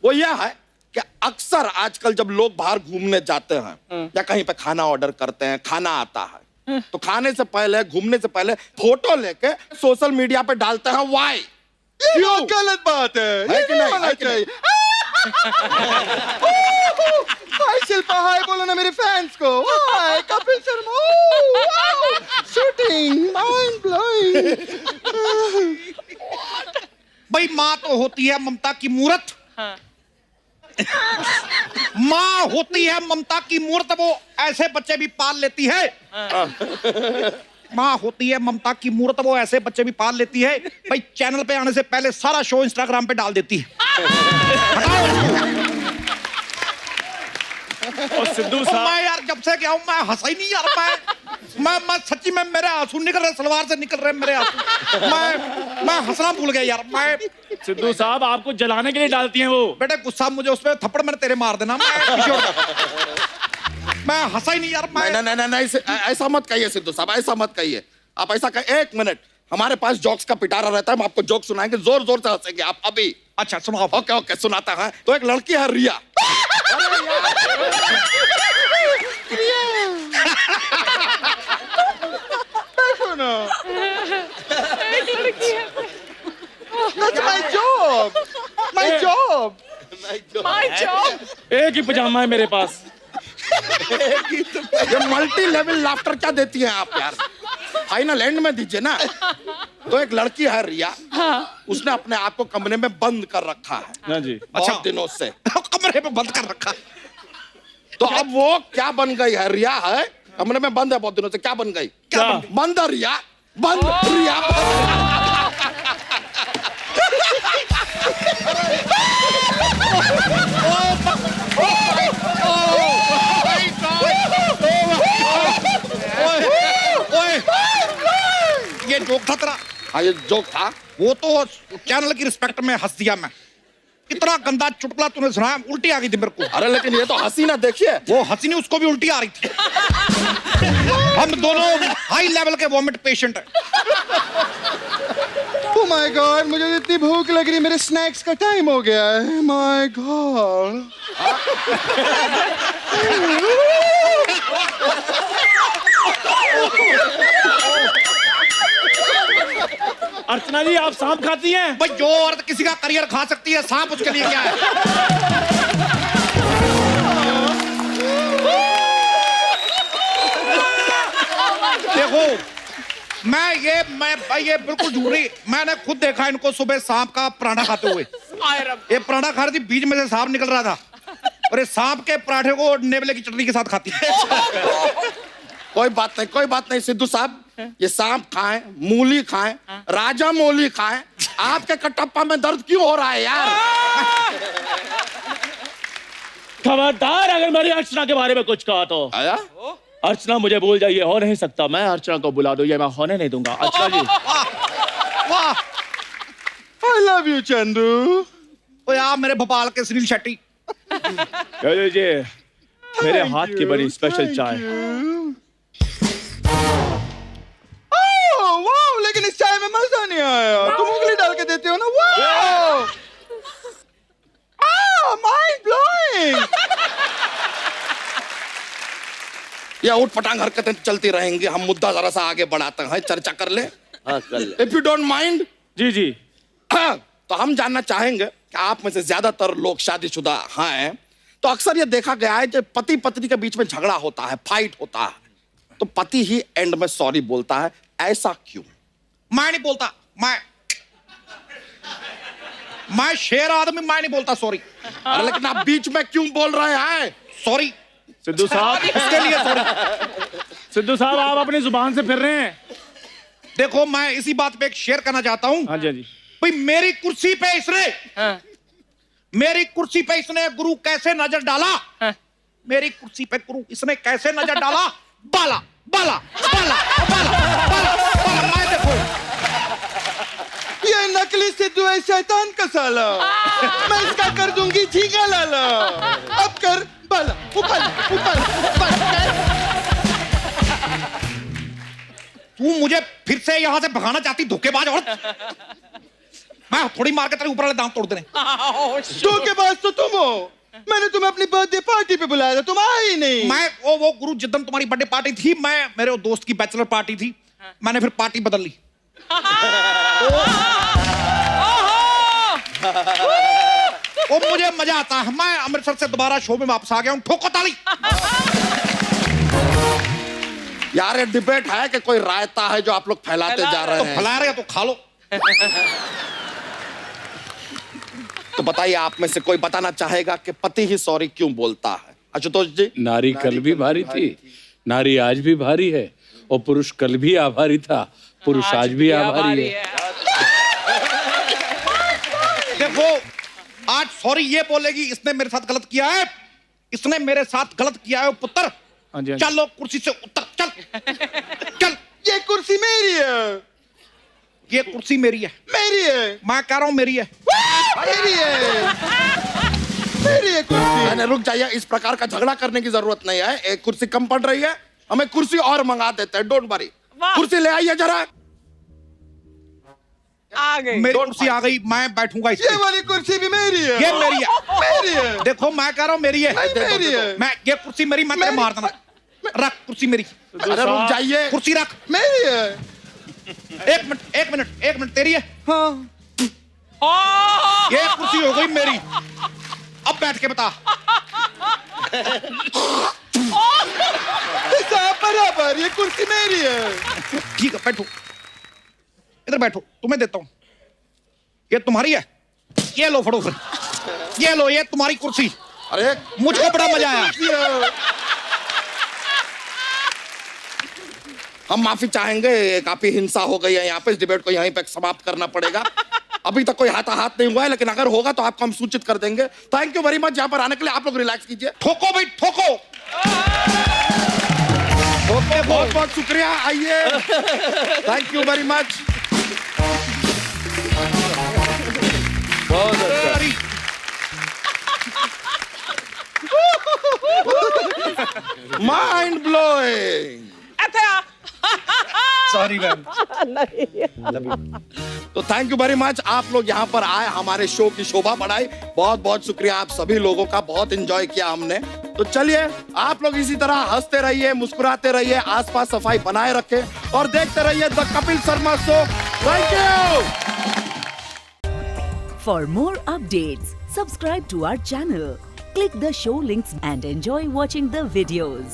वो यह है कि अक्सर आजकल जब लोग बाहर घूमने जाते हैं या कहीं पे खाना ऑर्डर करते हैं, खाना आता है, तो खाने से पहले, घूमने से पहले फोटो लेके सोशल मीडिया पे डालते हैं। वाई? क्यों? गलत बात है कि नहीं? है कि नहीं? हाय शिल्पा, हाय बोलो ना मेरे फैंस को। Hi Kapil Sharma, shooting mind blowing. भाई माँ तो होती है ममता की मूर्त। माँ होती है ममता की मूर्त, वो ऐसे बच्चे भी पाल लेती है। माँ होती है ममता की मूर्त, वो ऐसे बच्चे भी पाल लेती है। भाई चैनल पे आने से पहले सारा शो इंस्टाग्राम पे डाल देती है। और सिद्धू साहब, मैं यार जब से क्या हूं, मैं हंसा ही नहीं यार। मैं सच्ची में मेरे आंसू निकल रहे, सलवार से निकल रहे मेरे आंसू। मैं हंसना भूल गया यार। मैं सिद्धू साहब आपको जलाने के लिए डालती हैं वो। बेटे गुस्सा मुझे उस पर थप्पड़ मैंने तेरे मार देना। मैं हंसा ही नहीं यार। नहीं, ऐसा मत कहिए सिद्धू साहब, ऐसा मत कहिए। आप ऐसा कहिए, एक मिनट, हमारे पास जोक्स का पिटारा रहता है, हम आपको जोक सुनाएंगे, जोर जोर से हंसेंगे आप अभी। अच्छा सुनाओ। ओके ओके, सुनाता है। तो एक लड़की है रिया। देखो ना, that's my job, my job, My job. एक ही पजामा है मेरे पास। ये मल्टी लेवल लाफ्टर क्या देती हैं आप यार? फाइनल एंड में दीजिए ना। तो एक लड़की है रिया, उसने अपने आप को कमरे में बंद कर रखा है। हाँ जी। बहुत दिनों से कमरे में बंद कर रखा। तो अब वो क्या बन गई है? रिया है, कमरे में बंद है बहुत दिनों से। क्या बन गई? क्या? बंद है रिया, बंद रिया। ये जोक था तेरा? हाँ ये जोक था। वो तो चैनल की रिस्पेक्ट में हंस दिया मैं। इतना गंदा चुटकुला तूने सुनाया, उल्टी आ गई थी मेरे को। अरे लेकिन ये तो हंसी ना, देखिए वो हंसी नहीं, उसको भी उल्टी आ रही थी। हम दोनों हाई लेवल के वॉमिट पेशेंट हैं। Oh my God, मुझे इतनी भूख लग रही है, मेरे स्नैक्स का टाइम हो गया है। My God. अर्चना जी, आप सांप खाती हैं? भाई जो औरत किसी का करियर खा सकती है, सांप उसके लिए क्या है? देखो मैं भाई ये बिल्कुल झूठ नहीं, मैंने खुद देखा इनको सुबह सांप का पराठा खाते हुए। ये पराठा खा रही थी, बीच में से सांप निकल रहा था, और ये सांप के पराठे को नेवले की चटनी के साथ खाती है। कोई बात नहीं, कोई बात नहीं सिद्धू साहब, ये सांप खाएं, मूली खाएं, राजा मूली खाएं, आपके कटप्पा में दर्द क्यों हो रहा है यार? खबरदार अगर मेरी अर्चना के बारे में कुछ कहा तो। आया? अर्चना मुझे भूल जाइए, हो नहीं सकता। मैं अर्चना को बुला दूं, ये मैं होने नहीं दूंगा। अर्चना जी, वाह, I love you, चंदू। ओ यार मेरे भोपाल के सुनील शेट्टी। ले लीजिए मेरे हाथ की बड़ी स्पेशल चाय। वाह, लेकिन इस चाय में मजा नहीं आया। तुम उंगली डाल के देते हो ना। वाह, माइंड ब्लोइंग। ये उठ पटांग हरकतें चलती रहेंगी, हम मुद्दा जरा सा आगे बढ़ाते हैं, चर्चा कर ले। हाँ कर ले। If you don't mind. जी जी। तो हम जानना चाहेंगे कि आप में से ज्यादातर लोग शादीशुदा हैं, तो अक्सर ये देखा गया है जब पति पत्नी के बीच में झगड़ा होता है, फाइट होता है, तो पति ही एंड में सॉरी बोलता है। ऐसा क्यों? मैं नहीं बोलता, मैं शेर आदमी, मैं नहीं बोलता सॉरी। अरे लेकिन आप बीच में क्यों बोल रहे हैं? सॉरी सिद्धू साहब, उसके लिए सॉरी। सिद्धू साहब आप अपनी जुबान से फिर रहे हैं। देखो मैं इसी बात पे एक शेयर करना चाहता हूँ। हाँ जी, हाँ जी। भाई मेरी कुर्सी पे इसने मेरी कुर्सी पे इसने गुरु कैसे नजर डाला, मेरी कुर्सी पे गुरु इसने कैसे नजर डाला, बाला बाला बाला बाला बाला बाला, मैं देखो ये नकली सिद्धू है, शैतान का साला। मैं इसका कर दूंगी ठीका लाला। अब कर बाला उबल उबल उबल कर। तू मुझे फिर से यहां से भगाना चाहती धोखेबाज औरत। मैं थोड़ी मार के तेरे ऊपर वाले दांत तोड़ देने। धोखेबाज तो तुम हो। मैंने तुम्हें अपनी बर्थडे पार्टी पे बुलाया था, तुम आए ही नहीं। मैं वो गुरु जिस दिन तुम्हारी बर्थडे पार्टी थी, मैं मेरे दोस्त की बैचलर पार्टी थी, मैंने फिर पार्टी बदल ली। वो मुझे मजा आता है। मैं अमृतसर से दोबारा शो में वापस आ गया हूँ। ठोको ताली। यार ये डिबेट है कि कोई रायता है जो आप लोग फैलाते जा रहे हैं? फैला रहे हो तो खा लो। तो बताइए, आप में से कोई बताना चाहेगा कि पति ही सॉरी क्यों बोलता है? आशुतोष जी। नारी कल भी भारी थी, नारी आज भी भारी है, और पुरुष कल भी आभारी था, पुरुष आज भी आभारी है। देखो आज सॉरी ये बोलेगी इसने मेरे साथ गलत किया है, इसने मेरे साथ गलत किया है पुत्र। चलो कुर्सी से उतर, चल चल। ये कुर्सी मेरी है। ये कुर्सी मेरी है। मेरी है। मैं कह रहा हूं मेरी है। मेरी है। मेरी है कुर्सी। मैंने रुक जाइए, इस प्रकार का झगड़ा करने की जरूरत नहीं है। एक कुर्सी कम पड़ रही है, हमें कुर्सी और मंगा देते हैं, डोंट वरी। कुर्सी ले आइए जरा। आ गई मेरी कुर्सी आ गई, मैं बैठूंगा इस पे। ये वाली कुर्सी भी मेरी है। ये मेरी है। मेरी है। देखो मैं कह रहा हूं मेरी है। मेरी है। मैं ये कुर्सी मेरी, मैं तेरे मार देना। रख कुर्सी मेरी। अरे रुक जाइए, कुर्सी रख। मेरी है। एक मिनट एक मिनट एक मिनट, तेरी है। हाँ। ये कुर्सी हो गई मेरी। अब बैठ के बता। बराबर, ये कुर्सी मेरी है। ठीक है बैठो, इधर बैठो, तुम्हें देता हूं। ये तुम्हारी है, ये लो फड़ो फिर। ये लो, ये तुम्हारी कुर्सी। अरे मुझको बड़ा मजा आया। हम माफी चाहेंगे, काफी हिंसा हो गई है यहाँ पे। इस डिबेट को यहीं पे समाप्त करना पड़ेगा। अभी तक कोई हाथाहाथ नहीं हुआ है, लेकिन अगर होगा तो आपको हम सूचित कर देंगे। थैंक यू वेरी मच यहाँ पर आने के लिए। आप लोग रिलैक्स कीजिए। ठोको भाई ठोको। बहुत बहुत शुक्रिया, आइए। Thank you very much. बहुत अच्छा। Mind blowing. Sorry ma'am. तो थैंक यू वेरी मच, आप लोग यहाँ पर आए, हमारे शो की शोभा बढ़ाई। बहुत बहुत शुक्रिया आप सभी लोगों का, बहुत एंजॉय किया हमने। तो चलिए आप लोग इसी तरह हंसते रहिए, मुस्कुराते रहिए, आसपास सफाई बनाए रखें और देखते रहिए the Kapil Sharma show. Thank you. For more updates, subscribe to our channel, click the show links and enjoy watching the videos.